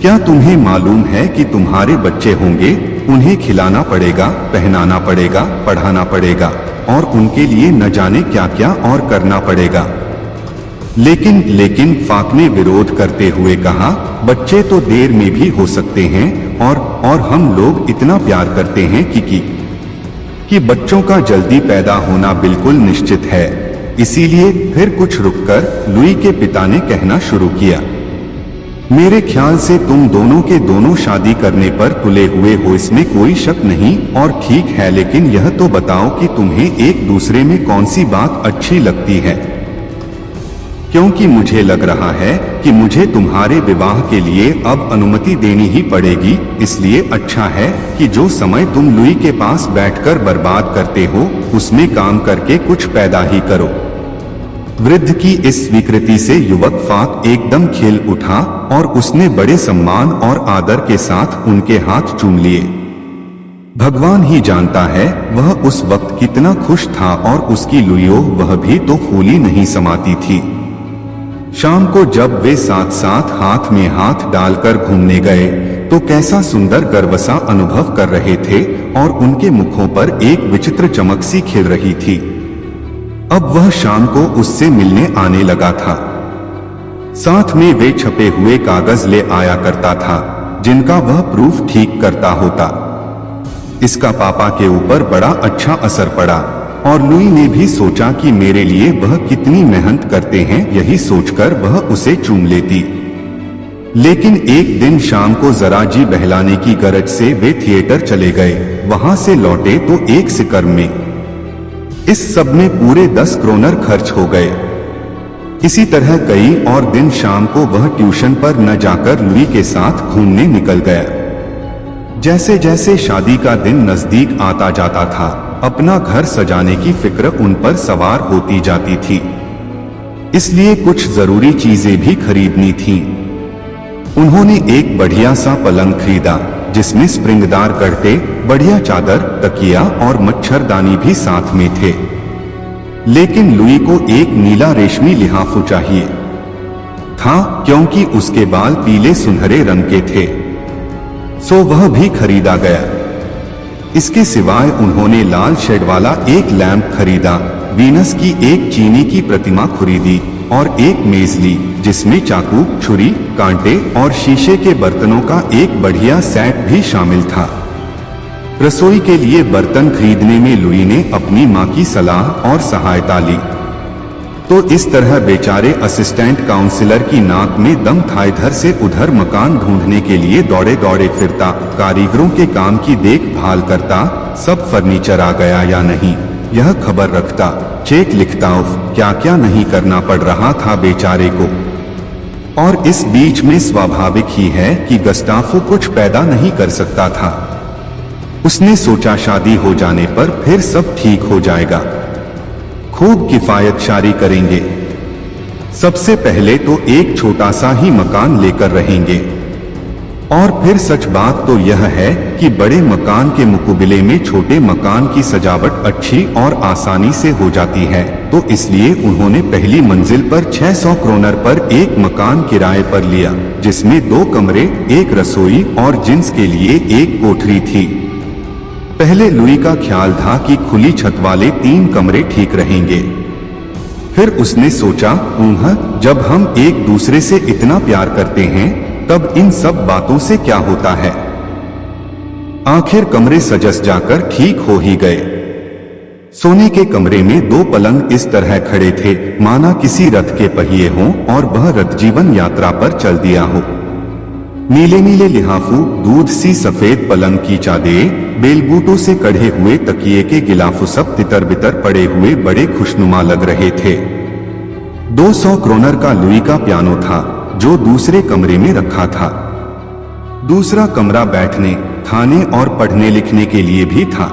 क्या तुम्हें मालूम है कि तुम्हारे बच्चे होंगे, उन्हें खिलाना पड़ेगा, पहनाना पड़ेगा, पढ़ाना पड़ेगा, और उनके लिए न जाने क्या क्या और करना पड़ेगा। लेकिन फाक ने विरोध करते हुए कहा, बच्चे तो देर में भी हो सकते हैं, और हम लोग इतना प्यार करते हैं कि बच्चों का जल्दी पैदा होना बिल्कुल निश्चित है। इसीलिए फिर कुछ रुककर लुई के पिता ने कहना शुरू किया, मेरे ख्याल से तुम दोनों के दोनों शादी करने पर तुले हुए हो, इसमें कोई शक नहीं। और ठीक है, लेकिन यह तो बताओ कि तुम्हें एक दूसरे में कौन सी बात अच्छी लगती है, क्योंकि मुझे लग रहा है कि मुझे तुम्हारे विवाह के लिए अब अनुमति देनी ही पड़ेगी। इसलिए अच्छा है कि जो समय तुम लुई के पास बैठकर बर्बाद करते हो, उसमें काम करके कुछ पैदा ही करो। वृद्ध की इस स्वीकृति से युवक फाक एकदम खिल उठा और उसने बड़े सम्मान और आदर के साथ उनके हाथ चूम लिए। भगवान ही जानता है वह उस वक्त कितना खुश था, और उसकी लुइयो वह भी तो फूली नहीं समाती थी। शाम को जब वे साथ साथ हाथ में हाथ डालकर घूमने गए तो कैसा सुंदर गर्वसा अनुभव कर रहे थे, और उनके मुखों पर एक विचित्र चमक सी खिल रही थी। अब वह शाम को उससे मिलने आने लगा था। साथ में वे छपे हुए कागज ले आया करता था, जिनका वह प्रूफ ठीक करता होता। इसका पापा के ऊपर बड़ा अच्छा असर पड़ा, और लुई ने भी सोचा कि मेरे लिए वह कितनी मेहनत करते हैं। यही सोचकर वह उसे चूम लेती। लेकिन एक दिन शाम को जरा जी बहलाने की गरज से वे थिएटर चले गए। वहां से लौटे तो एक सिकर्म में। इस सब में पूरे 10 क्रोनर खर्च हो गए। इसी तरह कई और दिन शाम को वह ट्यूशन पर न जाकर लुई के साथ घूमने निकल गया। जैसे जैसे शादी का दिन नजदीक आता जाता था, अपना घर सजाने की फिक्र उन पर सवार होती जाती थी। इसलिए कुछ जरूरी चीजें भी खरीदनी थीं। उन्होंने एक बढ़िया सा पलंग खरीदा, जिसमें स्प्रिंगदार गड्ढे, बढ़िया चादर, तकिया और मच्छरदानी भी साथ में थे। लेकिन लुई को एक नीला रेशमी लिहाफू चाहिए था, क्योंकि उसके बाल पीले सुनहरे रंग के थे। सो वह भी खरीदा गया। इसके सिवाय उन्होंने लाल शेड वाला एक लैंप खरीदा, वीनस की एक चीनी की प्रतिमा खरीदी और एक मेज ली, जिसमें चाकू, छुरी, कांटे और शीशे के बर्तनों का एक बढ़िया सेट भी शामिल था। रसोई के लिए बर्तन खरीदने में लुई ने अपनी मां की सलाह और सहायता ली। तो इस तरह बेचारे असिस्टेंट काउंसिलर की नाक में दम था। इधर से उधर मकान ढूंढने के लिए दौड़े दौड़े फिरता, कारीगरों के काम की देखभाल करता, सब फर्नीचर आ गया या नहीं यह खबर रखता, चेक लिखता, क्या क्या नहीं करना पड़ रहा था बेचारे को। और इस बीच में स्वाभाविक ही है कि गस्ताफो कुछ पैदा नहीं कर सकता था। उसने सोचा शादी हो जाने पर फिर सब ठीक हो जाएगा, खूब किफायतशारी करेंगे। सबसे पहले तो एक छोटा सा ही मकान लेकर रहेंगे। और फिर सच बात तो यह है कि बड़े मकान के मुकाबले में छोटे मकान की सजावट अच्छी और आसानी से हो जाती है, तो इसलिए उन्होंने पहली मंजिल पर 600 क्रोनर पर एक मकान किराए पर लिया, जिसमें 2 कमरे, एक रसोई और जिन्स के लिए एक कोठरी थी। पहले लुई का ख्याल था कि खुली छत वाले 3 कमरे ठीक रहेंगे। फिर उसने सोचा, जब हम एक दूसरे से इतना प्यार करते हैं तब इन सब बातों से क्या होता है। आखिर कमरे सजस जाकर ठीक हो ही गए। सोने के कमरे में 2 पलंग इस तरह खड़े थे माना किसी रथ के पहिए हों और वह रथ जीवन यात्रा पर चल दिया हो। नीले नीले लिहाफू, दूध सी सफेद पलंग की चादरें, बेलबूटों से कढ़े हुए तकिए के गिलाफू सब तितर बितर पड़े हुए बड़े खुशनुमा लग रहे थे। 200 क्रोनर का लुई का पियानो था जो दूसरे कमरे में रखा था। दूसरा कमरा बैठने, खाने और पढ़ने लिखने के लिए भी था।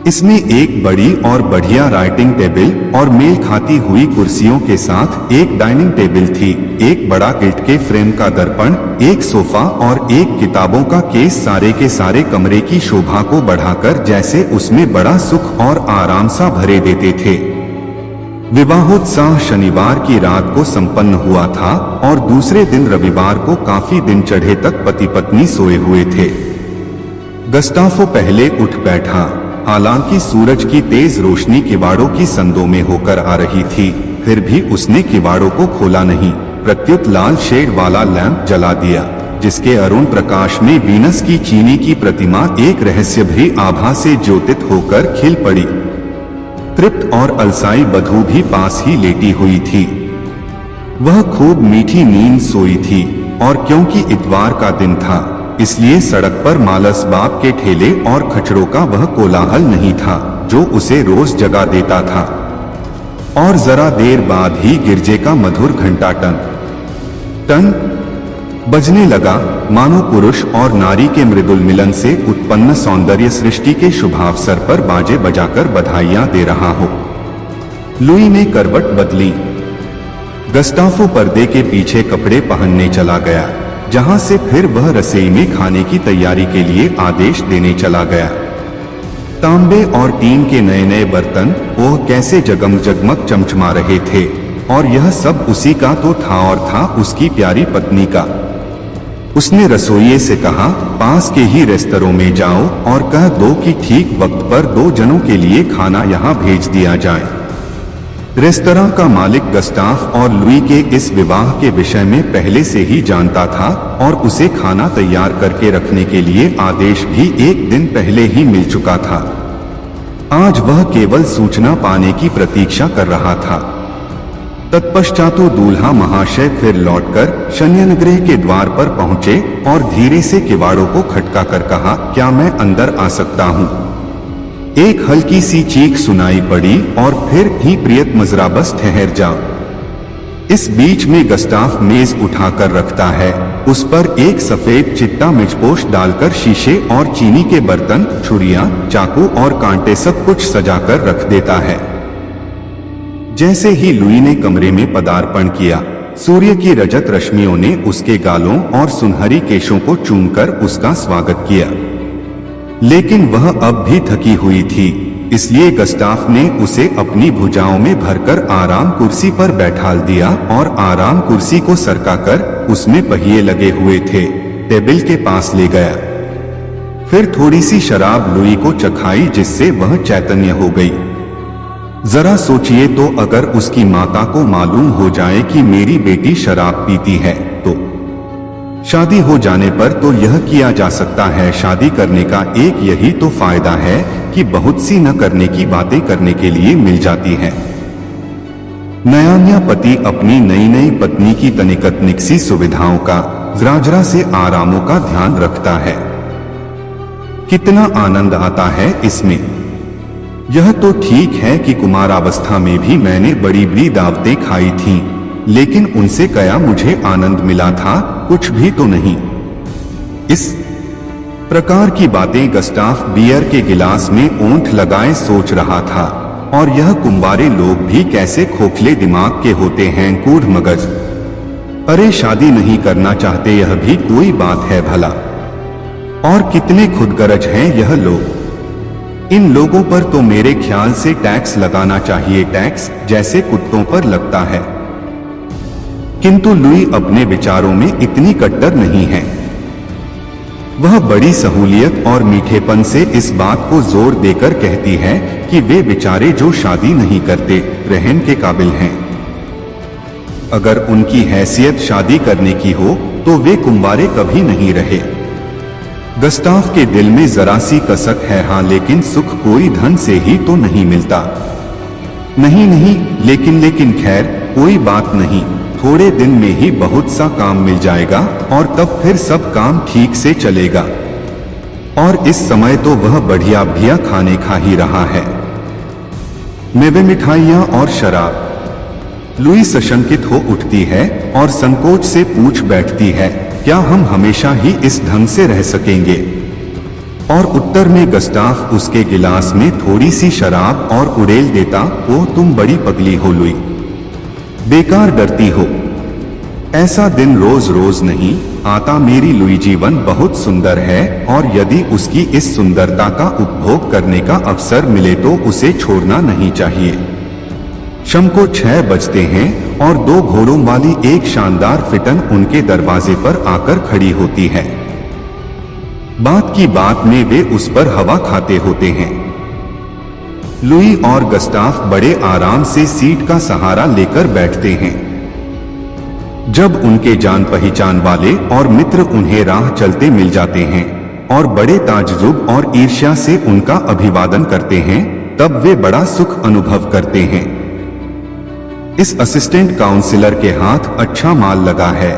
इसमें एक बड़ी और बढ़िया राइटिंग टेबल और मेल खाती हुई कुर्सियों के साथ एक डाइनिंग टेबल थी, एक बड़ा गिल्ट के फ्रेम का दर्पण, एक सोफा और एक किताबों का केस सारे के सारे कमरे की शोभा को बढ़ाकर जैसे उसमें बड़ा सुख और आराम सा भरे देते थे। विवाहोत्साह शनिवार की रात को संपन्न हुआ था और दूसरे दिन रविवार को काफी दिन चढ़े तक पति पत्नी सोए हुए थे। गस्ताफो पहले उठ बैठा, हालांकि सूरज की तेज रोशनी किवाड़ों की संदों में होकर आ रही थी, फिर भी उसने किवाड़ों को खोला नहीं। प्रत्युत लाल शेड वाला लैंप जला दिया, जिसके अरुण प्रकाश में वीनस की चीनी की प्रतिमा एक रहस्यभरी आभा से ज्योतित होकर खिल पड़ी। तृप्त और अलसाई बधू भी पास ही लेटी हुई थी। वह खूब मीठी नींद सोई थी और क्योंकि इतवार का दिन था इसलिए सड़क पर मालस बाप के ठेले और खचड़ों का वह कोलाहल नहीं था जो उसे रोज जगा देता था। और जरा देर बाद ही गिरजे का मधुर घंटा टन टन बजने लगा, मानो पुरुष और नारी के मृदुल मिलन से उत्पन्न सौंदर्य सृष्टि के शुभावसर पर बाजे बजाकर बधाइयां दे रहा हो। लुई ने करवट बदली। गस्ताफो पर्दे के पीछे कपड़े पहनने चला गया, जहां से फिर वह रसोई में खाने की तैयारी के लिए आदेश देने चला गया। तांबे और टीन के नए नए बर्तन ओह कैसे जगमग चमचमा रहे थे, और यह सब उसी का तो था और था उसकी प्यारी पत्नी का। उसने रसोइये से कहा, पास के ही रेस्तरों में जाओ और कह दो कि ठीक वक्त पर 2 जनों के लिए खाना यहाँ भेज दिया जाए। रेस्तरां का मालिक गस्ताफ और लुई के इस विवाह के विषय में पहले से ही जानता था और उसे खाना तैयार करके रखने के लिए आदेश भी 1 दिन पहले ही मिल चुका था। आज वह केवल सूचना पाने की प्रतीक्षा कर रहा था। तत्पश्चात दूल्हा महाशय फिर लौटकर शयनगृह के द्वार पर पहुंचे और धीरे से किवाड़ों को खटका कर कहा, क्या मैं अंदर आ सकता हूं? एक हल्की सी चीख सुनाई पड़ी और फिर ही प्रियतम जरा बस ठहर जाओ। इस बीच में गस्ताफ मेज उठाकर रखता है, उस पर एक सफेद चिट्टा मिर्चपोश डालकर शीशे और चीनी के बर्तन, छुरियां, चाकू और कांटे सब कुछ सजाकर रख देता है। जैसे ही लुई ने कमरे में पदार्पण किया, सूर्य की रजत रश्मियों ने उसके गालों और सुनहरी केशों को चूमकर उसका स्वागत किया। लेकिन वह अब भी थकी हुई थी, इसलिए गस्ताफ ने उसे अपनी भुजाओं में भरकर आराम कुर्सी पर बैठाल दिया और आराम कुर्सी को सरकाकर, उसमें पहिए लगे हुए थे, टेबल के पास ले गया। फिर थोड़ी सी शराब लुई को चखाई जिससे वह चैतन्य हो गई। जरा सोचिए तो, अगर उसकी माता को मालूम हो जाए कि मेरी बेटी शराब पीती है तो शादी हो जाने पर तो यह किया जा सकता है। शादी करने का एक यही तो फायदा है कि बहुत सी न करने की बातें करने के लिए मिल जाती हैं। नया पति अपनी नई नई पत्नी की तनिक सी सुविधाओं का, जरा से आरामों का ध्यान रखता है। कितना आनंद आता है इसमें। यह तो ठीक है कि कुमारावस्था में भी मैंने बड़ी बड़ी दावतें खाई थीं, लेकिन उनसे क्या मुझे आनंद मिला था? कुछ भी तो नहीं। इस प्रकार की बातें गस्टाफ बियर के गिलास में ओंठ लगाए सोच रहा था। और यह कुंवारे लोग भी कैसे खोखले दिमाग के होते हैं, कूढ़ मगज। अरे शादी नहीं करना चाहते यह भी कोई बात है भला। और कितने खुदगर्ज हैं यह लोग। इन लोगों पर तो मेरे ख्याल से टैक्स लगाना चाहिए, टैक्स जैसे कुत्तों पर लगता है। किंतु लुई अपने विचारों में इतनी कट्टर नहीं है। वह बड़ी सहूलियत और मीठेपन से इस बात को जोर देकर कहती है कि वे बेचारे जो शादी नहीं करते, रहन के काबिल हैं। अगर उनकी हैसियत शादी करने की हो तो वे कुंवारे कभी नहीं रहे। गस्टाफ के दिल में जरा सी कसक है, हाँ, लेकिन सुख कोई धन से ही तो नहीं मिलता। नहीं, लेकिन खैर कोई बात नहीं, थोड़े दिन में ही बहुत सा काम मिल जाएगा और तब फिर सब काम ठीक से चलेगा। और इस समय तो वह बढ़िया खाने खा ही रहा है, मेवे, मिठाइयाँ और शराब। लुई सशंकित हो उठती है और संकोच से पूछ बैठती है, क्या हम हमेशा ही इस ढंग से रह सकेंगे? और उत्तर में गस्टाफ उसके गिलास में थोड़ी सी शराब और उड़ेल देता, ओह तुम बड़ी पगली हो लुई, बेकार डरती हो। ऐसा दिन रोज रोज नहीं आता मेरी लुई। जीवन बहुत सुंदर है और यदि उसकी इस सुंदरता का उपभोग करने का अवसर मिले तो उसे छोड़ना नहीं चाहिए। शाम को 6 बजते हैं और 2 घोड़ों वाली एक शानदार फिटन उनके दरवाजे पर आकर खड़ी होती है। बात की बात में वे उस पर हवा खाते होते हैं। लुई और गस्टाफ बड़े आराम से सीट का सहारा लेकर बैठते हैं। जब उनके जान पहचान वाले और मित्र उन्हें राह चलते मिल जाते हैं और बड़े ताज्जुब और ईर्ष्या से उनका अभिवादन करते हैं, तब वे बड़ा सुख अनुभव करते हैं। इस असिस्टेंट काउंसिलर के हाथ अच्छा माल लगा है।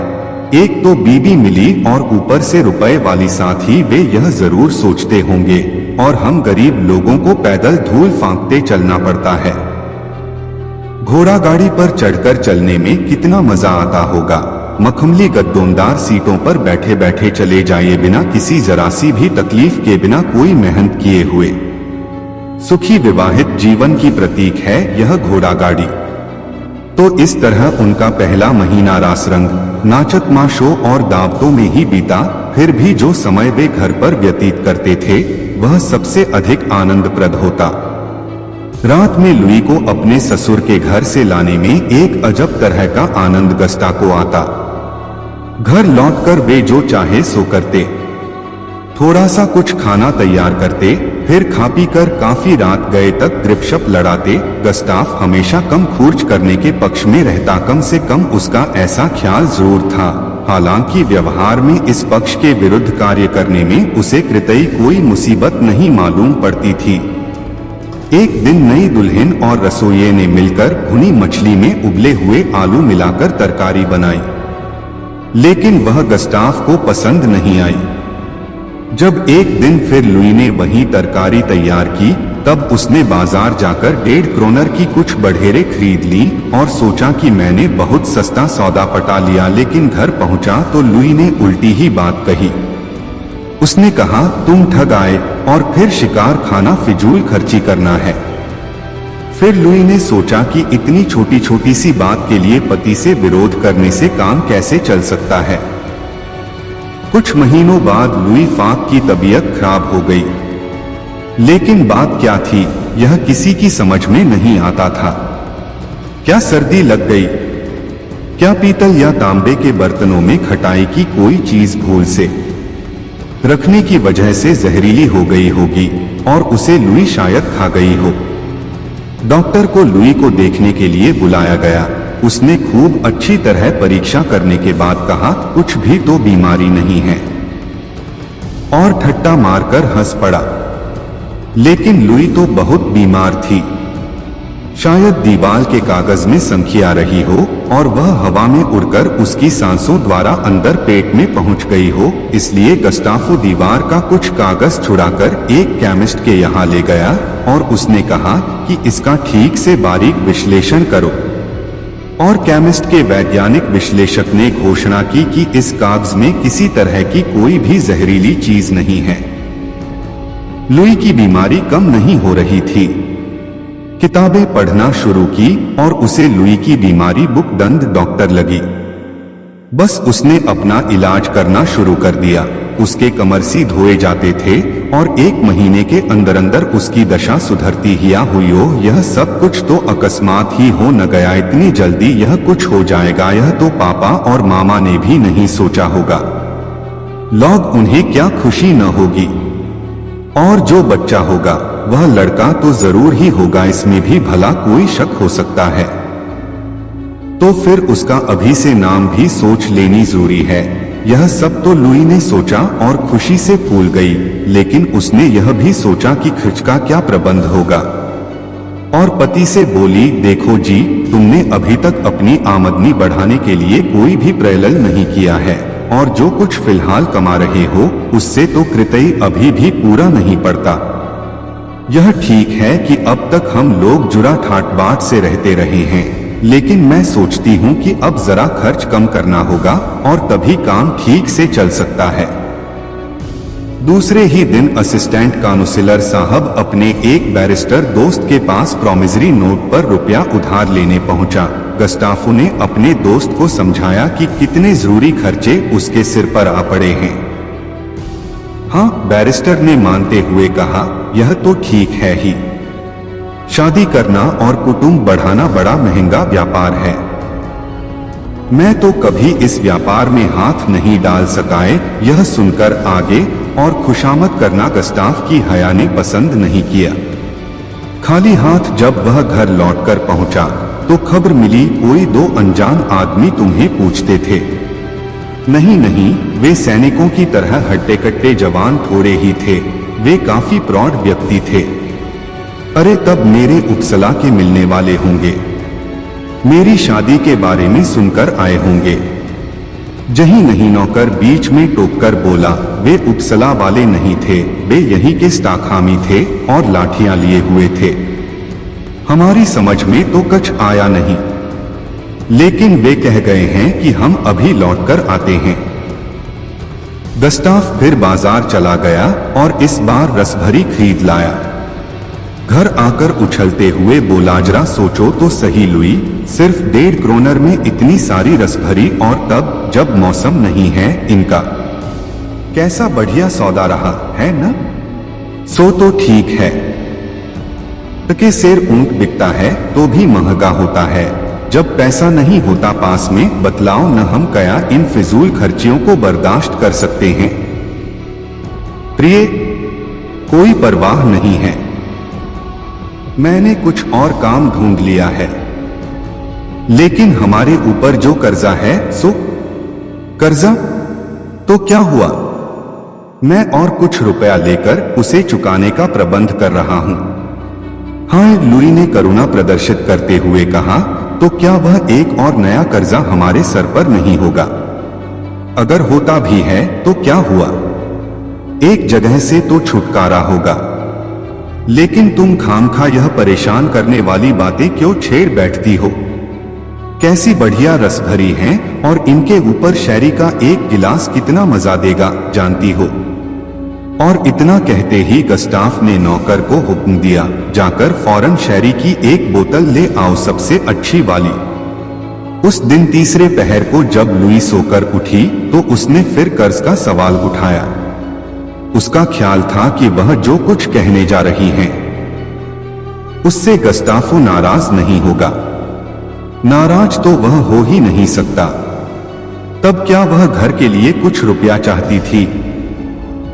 एक तो बीबी मिली और ऊपर से रुपए वाली, साथ ही वे यह जरूर सोचते होंगे, और हम गरीब लोगों को पैदल धूल फांकते चलना पड़ता है। घोड़ा गाड़ी पर चढ़कर चलने में कितना मजा आता होगा। मखमली गद्दोंदार सीटों पर बैठे बैठे चले जाइए, बिना किसी जरा सी भी तकलीफ के, बिना कोई मेहनत किए हुए। सुखी विवाहित जीवन की प्रतीक है यह घोड़ा गाड़ी। तो इस तरह उनका पहला महीना रासरंग, नाचत माशो और दावतों में ही बीता। फिर भी जो समय वे घर पर व्यतीत करते थे वह सबसे अधिक आनंदप्रद होता। रात में लुई को अपने ससुर के घर से लाने में एक अजब तरह का आनंद गस्टा को आता। घर लौटकर वे जो चाहे सो करते, थोड़ा सा कुछ खाना तैयार करते, फिर खा पी कर काफी रात गए तक गपशप लड़ाते। गस्टाफ हमेशा कम खर्च करने के पक्ष में रहता, कम से कम उसका ऐसा ख्याल जरूर था। हालांकि व्यवहार में इस पक्ष के विरुद्ध कार्य करने में उसे कृतई कोई मुसीबत नहीं मालूम पड़ती थी। एक दिन नई दुल्हन और रसोइये ने मिलकर भुनी मछली में उबले हुए आलू मिलाकर तरकारी बनाई, लेकिन वह गस्टाफ को पसंद नहीं आई। जब एक दिन फिर लुई ने वही तरकारी तैयार की, तब उसने बाजार जाकर 1.5 क्रोनर की कुछ बढ़ेरे खरीद ली और सोचा कि मैंने बहुत सस्ता सौदा पटा लिया। लेकिन घर पहुंचा तो लुई ने उल्टी ही बात कही। उसने कहा, तुम ठग आए और फिर शिकार खाना फिजूल खर्ची करना है। फिर लुई ने सोचा कि इतनी छोटी छोटी सी बात के लिए पति से विरोध करने से काम कैसे चल सकता है। कुछ महीनों बाद लुई फाक की तबीयत खराब हो गई, लेकिन बात क्या थी यह किसी की समझ में नहीं आता था। क्या सर्दी लग गई? क्या पीतल या तांबे के बर्तनों में खटाई की कोई चीज भूल से रखने की वजह से जहरीली हो गई होगी और उसे लुई शायद खा गई हो। डॉक्टर को लुई को देखने के लिए बुलाया गया। उसने खूब अच्छी तरह परीक्षा करने के बाद कहा, कुछ भी तो बीमारी नहीं है, और ठट्टा मारकर हंस पड़ा। लेकिन लुई तो बहुत बीमार थी। शायद दीवार के कागज में संख्या आ रही हो और वह हवा में उड़कर उसकी सांसों द्वारा अंदर पेट में पहुंच गई हो। इसलिए गस्ताफो दीवार का कुछ कागज छुड़ाकर एक केमिस्ट के यहाँ ले गया और उसने कहा कि इसका ठीक से बारीक विश्लेषण करो। और केमिस्ट के वैज्ञानिक विश्लेषक ने घोषणा की कि इस कागज में किसी तरह की कोई भी जहरीली चीज नहीं है। लुई की बीमारी कम नहीं हो रही थी। किताबें पढ़ना शुरू की और उसे लुई की बीमारी बुक दंद डॉक्टर लगी। बस उसने अपना इलाज करना शुरू कर दिया। उसके कमरसी धोए जाते थे और 1 महीने के अंदर अंदर उसकी दशा सुधरती ही हुई हो। यह सब कुछ तो अकस्मात ही हो न गया। इतनी जल्दी यह कुछ हो जाएगा, यह तो पापा और मामा ने भी नहीं सोचा होगा। लोग उन्हें क्या खुशी न होगी। और जो बच्चा होगा वह लड़का तो जरूर ही होगा, इसमें भी भला कोई शक हो सकता है। तो फिर उसका अभी से नाम भी सोच लेनी जरूरी है। यह सब तो लुई ने सोचा और खुशी से फूल गई, लेकिन उसने यह भी सोचा कि खर्च का क्या प्रबंध होगा। और पति से बोली, देखो जी, तुमने अभी तक अपनी आमदनी बढ़ाने के लिए कोई भी प्रयत्न नहीं किया है और जो कुछ फिलहाल कमा रहे हो उससे तो कृतई अभी भी पूरा नहीं पड़ता। यह ठीक है कि अब तक हम लोग जुड़ा ठाट बाट से रहते रहे हैं, लेकिन मैं सोचती हूँ कि अब जरा खर्च कम करना होगा और तभी काम ठीक से चल सकता है। दूसरे ही दिन असिस्टेंट काउंसलर साहब अपने एक बैरिस्टर दोस्त के पास प्रॉमिसरी नोट पर रुपया उधार लेने पहुंचा। गस्ताफो ने अपने दोस्त को समझाया कि कितने जरूरी खर्चे उसके सिर पर आ पड़े हैं। हाँ, बैरिस्टर ने मानते हुए कहा, यह तो ठीक है ही। शादी करना और कुटुंब बढ़ाना बड़ा महंगा व्यापार है। मैं तो कभी इस व्यापार में हाथ नहीं डाल सकाए। यह सुनकर आगे और खुशामद करना गस्ताफ की हया ने पसंद नहीं किया। खाली हाथ जब वह घर लौटकर पहुंचा तो खबर मिली, कोई 2 अनजान आदमी तुम्हें पूछते थे। नहीं नहीं, वे सैनिकों की तरह हट्टे कट्टे जवान थोड़े ही थे, वे काफी प्रौढ़ व्यक्ति थे। अरे तब मेरे उपसला के मिलने वाले होंगे, मेरी शादी के बारे में सुनकर आए होंगे। जही नहीं नौकर बीच में टोककर बोला, वे उपसला वाले नहीं थे, वे यहीं के स्टाखामी थे और लाठियां लिए हुए थे। हमारी समझ में तो कुछ आया नहीं, लेकिन वे कह गए हैं कि हम अभी लौटकर आते हैं। गस्ताफ फिर बाजार चला गया और इस बार रसभरी खरीद लाया। घर आकर उछलते हुए बोला, जरा सोचो तो सही लुई, सिर्फ 1.5 क्रोनर में इतनी सारी रसभरी, और तब जब मौसम नहीं है इनका। कैसा बढ़िया सौदा रहा है न? सो तो ठीक है। टके सेर ऊंट बिकता है तो भी महंगा होता है। जब पैसा नहीं होता पास में, बतलाओ न हम क्या इन फिजूल खर्चियों को बर्दाश्त कर सकते हैं। प्रिय, कोई परवाह नहीं है, मैंने कुछ और काम ढूंढ लिया है। लेकिन हमारे ऊपर जो कर्जा है, सो कर्जा तो क्या हुआ? मैं और कुछ रुपया लेकर उसे चुकाने का प्रबंध कर रहा हूं। हाँ, लुई ने करुणा प्रदर्शित करते हुए कहा, तो क्या वह एक और नया कर्जा हमारे सर पर नहीं होगा? अगर होता भी है तो क्या हुआ, एक जगह से तो छुटकारा होगा। लेकिन तुम खामखा यह परेशान करने वाली बातें क्यों छेड़ बैठती हो? कैसी बढ़िया रस भरी हैं और इनके ऊपर शैरी का एक गिलास कितना मजा देगा, जानती हो? और इतना कहते ही गस्ताफ ने नौकर को हुक्म दिया, जाकर फौरन शैरी की एक बोतल ले आओ, सबसे अच्छी वाली। उस दिन तीसरे पहर को जब लुई सोकर उठी तो उसने फिर कर्ज का सवाल उठाया। उसका ख्याल था कि वह जो कुछ कहने जा रही हैं उससे गस्ताफो नाराज नहीं होगा। नाराज तो वह हो ही नहीं सकता। तब क्या वह घर के लिए कुछ रुपया चाहती थी?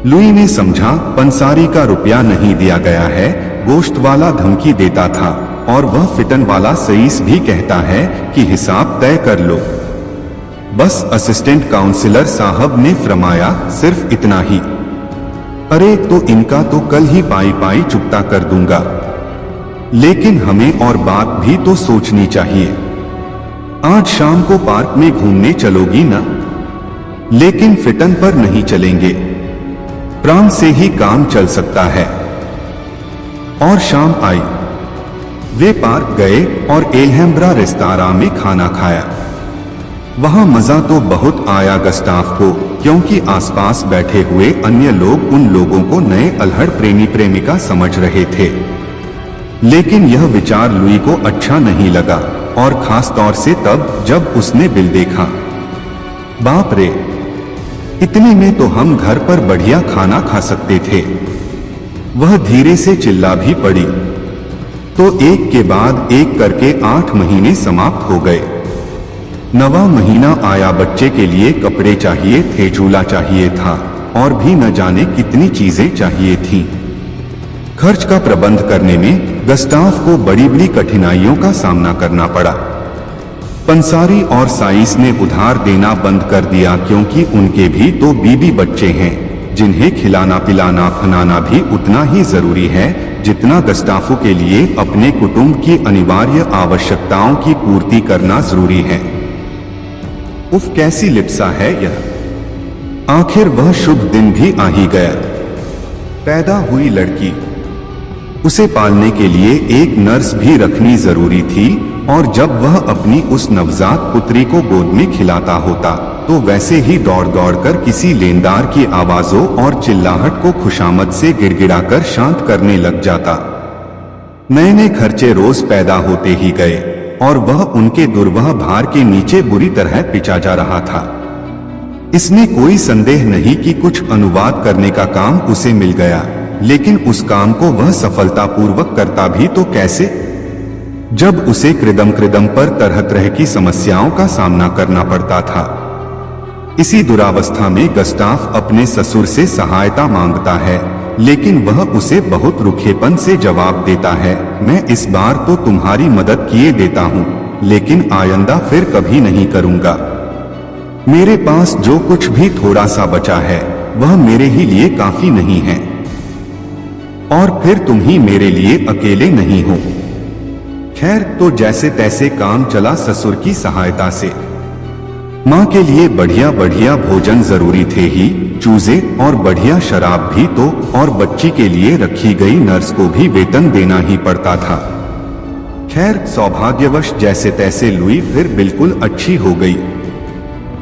लुई ने समझा, पंसारी का रुपया नहीं दिया गया है, गोश्त वाला धमकी देता था और वह फिटन वाला सईस भी कहता है कि हिसाब तय कर लो। बस असिस्टेंट काउंसलर साहब ने फरमाया, सिर्फ इतना ही। अरे तो इनका तो कल ही पाई पाई चुकता कर दूंगा। लेकिन हमें और बात भी तो सोचनी चाहिए। आज शाम को पार्क में घूमने चलोगी ना? लेकिन फिटन पर नहीं चलेंगे, प्राण से ही काम चल सकता है। और शाम आई, वे पार्क गए और एल्हम्ब्रा रेस्तरां में खाना खाया। वहां मजा तो बहुत आया गस्टाफ को, क्योंकि आसपास बैठे हुए अन्य लोग उन लोगों को नए अल्हड़ प्रेमी प्रेमिका समझ रहे थे। लेकिन यह विचार लुई को अच्छा नहीं लगा, और खास तौर से तब जब उसने बिल देखा। बाप रे, इतने में तो हम घर पर बढ़िया खाना खा सकते थे। वह धीरे से चिल्ला भी पड़ी। तो एक के बाद एक करके 8 महीने समाप्त हो गए। 9वां महीना आया, बच्चे के लिए कपड़े चाहिए थे, झूला चाहिए था, और भी न जाने कितनी चीजें चाहिए थीं। खर्च का प्रबंध करने में गस्टाफ को बड़ी बड़ी कठिनाइयों का सामना करना पड़ा। पंसारी और साइस ने उधार देना बंद कर दिया, क्योंकि उनके भी तो बीबी बच्चे हैं जिन्हें खिलाना पिलाना खनाना भी उतना ही जरूरी है जितना गस्टाफो के लिए अपने कुटुंब की अनिवार्य आवश्यकताओं की पूर्ति करना जरूरी है। उफ, कैसी लिप्सा है यह। आखिर वह शुभ दिन भी आ ही गया। पैदा हुई लड़की, उसे पालने के लिए एक नर्स भी रखनी जरूरी थी, और जब वह अपनी उस नवजात पुत्री को गोद में खिलाता होता तो वैसे ही दौड़ दौड़ कर किसी लेनदार की आवाजों और चिल्लाहट को खुशामद से गिड़गिड़ाकर शांत करने लग जाता। नए नए खर्चे रोज पैदा होते ही गए, और वह उनके दुर्वह भार के नीचे बुरी तरह पिचा जा रहा था। इसमें कोई संदेह नहीं कि कुछ अनुवाद करने का काम उसे मिल गया, लेकिन उस काम को वह सफलतापूर्वक करता भी तो कैसे, जब उसे कृदम पर तरह तरह की समस्याओं का सामना करना पड़ता था। इसी दुरावस्था में गस्टाफ अपने ससुर से सहायता मांगता है, लेकिन वह उसे बहुत रुखेपन से जवाब देता है, मैं इस बार तो तुम्हारी मदद किए देता हूँ, लेकिन आइंदा फिर कभी नहीं करूँगा। मेरे पास जो कुछ भी थोड़ा सा बचा है वह मेरे ही लिए काफी नहीं है, और फिर तुम ही मेरे लिए अकेले नहीं हो। खैर, तो जैसे तैसे काम चला ससुर की सहायता से। माँ के लिए बढ़िया बढ़िया भोजन जरूरी थे ही, चूजे और बढ़िया शराब भी तो, और बच्ची के लिए रखी गई नर्स को भी वेतन देना ही पड़ता था। खैर, सौभाग्यवश जैसे तैसे लुई फिर बिल्कुल अच्छी हो गई।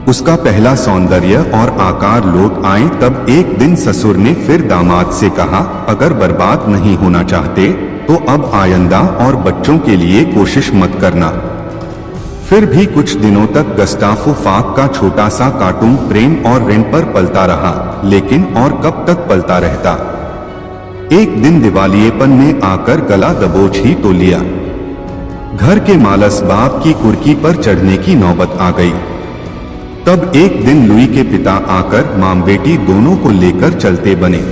उसका पहला सौंदर्य और आकार लौट आए। तब एक दिन ससुर ने फिर दामाद से कहा, अगर बर्बाद नहीं होना चाहते तो अब आइंदा और बच्चों के लिए कोशिश मत करना। फिर भी कुछ दिनों तक गस्टाफो फाक का छोटा सा कार्टून प्रेम और रेंट पर पलता रहा, लेकिन और कब तक पलता रहता। एक दिन दिवालियेपन में आकर गला दबोच ही तो लिया। घर के मालस बाप की कुर्की पर चढ़ने की नौबत आ गई। तब एक दिन लुई के पिता आकर मां बेटी दोनों को लेकर चलते बने।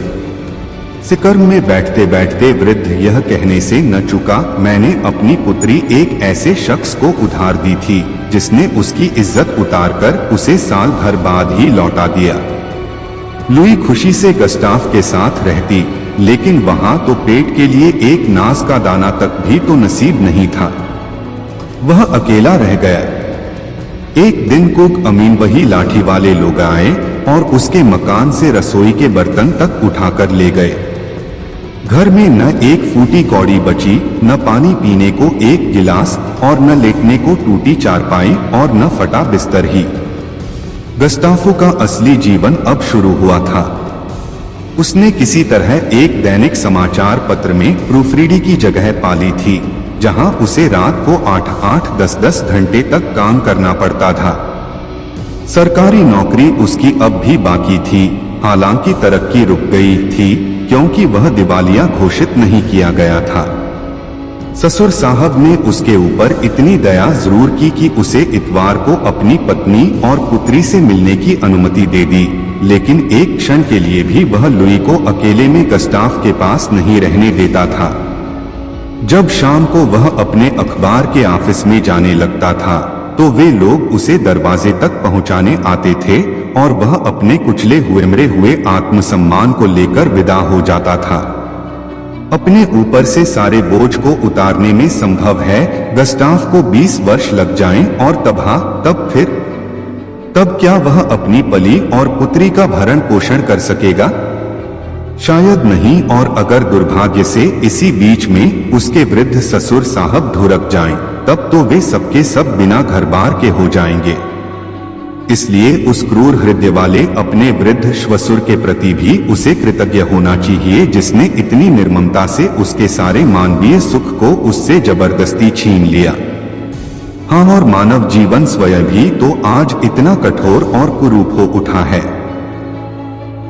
सिकर्म में बैठते बैठते वृद्ध यह कहने से न चुका, मैंने अपनी पुत्री एक ऐसे शख्स को उधार दी थी जिसने उसकी इज्जत उतारकर उसे साल भर बाद ही लौटा दिया। लुई खुशी से गस्टाफ के साथ रहती, लेकिन वहां तो पेट के लिए एक नाज का दाना तक भी तो नसीब नहीं था। वह अकेला रह गया। एक दिन कुक अमीन वही लाठी वाले लोग आए और उसके मकान से रसोई के बर्तन तक उठाकर ले गए। घर में न एक फूटी कौड़ी बची, न पानी पीने को एक गिलास, और न लेटने को टूटी चारपाई, और न फटा बिस्तर ही। गस्टाफो का असली जीवन अब शुरू हुआ था। उसने किसी तरह एक दैनिक समाचार पत्र में प्रूफरीडी की जगह पाली थी, जहां उसे रात को 8-8, 10-10 घंटे तक काम करना पड़ता था। सरकारी नौकरी उसकी अब भी बाकी थी, हालांकि तरक्की रुक गई थी क्योंकि वह दिवालिया घोषित नहीं किया गया था। ससुर साहब ने उसके ऊपर इतनी दया जरूर की कि उसे इतवार को अपनी पत्नी और पुत्री से मिलने की अनुमति दे दी, लेकिन एक क्षण के लिए भी वह लुई को अकेले में गस्टाफ के पास नहीं रहने देता था। जब शाम को वह अपने अखबार के ऑफिस में जाने लगता था तो वे लोग उसे दरवाजे तक पहुंचाने आते थे, और वह अपने कुचले हुए मरे हुए आत्मसम्मान को लेकर विदा हो जाता था। अपने ऊपर से सारे बोझ को उतारने में संभव है गस्टाफ को 20 वर्ष लग जाएं और तब क्या वह अपनी पली और पुत्री का भरण पोषण कर सकेगा? शायद नहीं। और अगर दुर्भाग्य से इसी बीच में उसके वृद्ध ससुर साहब ढुरक जाएं, तब तो वे सबके सब बिना घर बार के हो जाएंगे। इसलिए उस क्रूर हृदय वाले अपने वृद्ध श्वसुर के प्रति भी उसे कृतज्ञ होना चाहिए, जिसने इतनी निर्ममता से उसके सारे मानवीय सुख को उससे जबरदस्ती छीन लिया। हाँ, और मानव जीवन स्वयं भी तो आज इतना कठोर और कुरूप हो उठा है।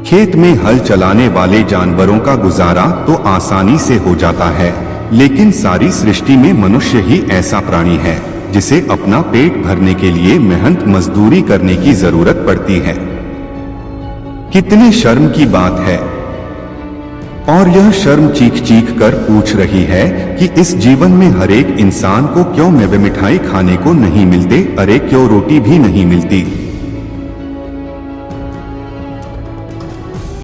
खेत में हल चलाने वाले जानवरों का गुजारा तो आसानी से हो जाता है, लेकिन सारी सृष्टि में मनुष्य ही ऐसा प्राणी है जिसे अपना पेट भरने के लिए मेहनत मजदूरी करने की जरूरत पड़ती है। कितने शर्म की बात है। और यह शर्म चीख चीख कर पूछ रही है कि इस जीवन में हर एक इंसान को क्यों मेवे मिठाई खाने को नहीं मिलते, अरे क्यों रोटी भी नहीं मिलती।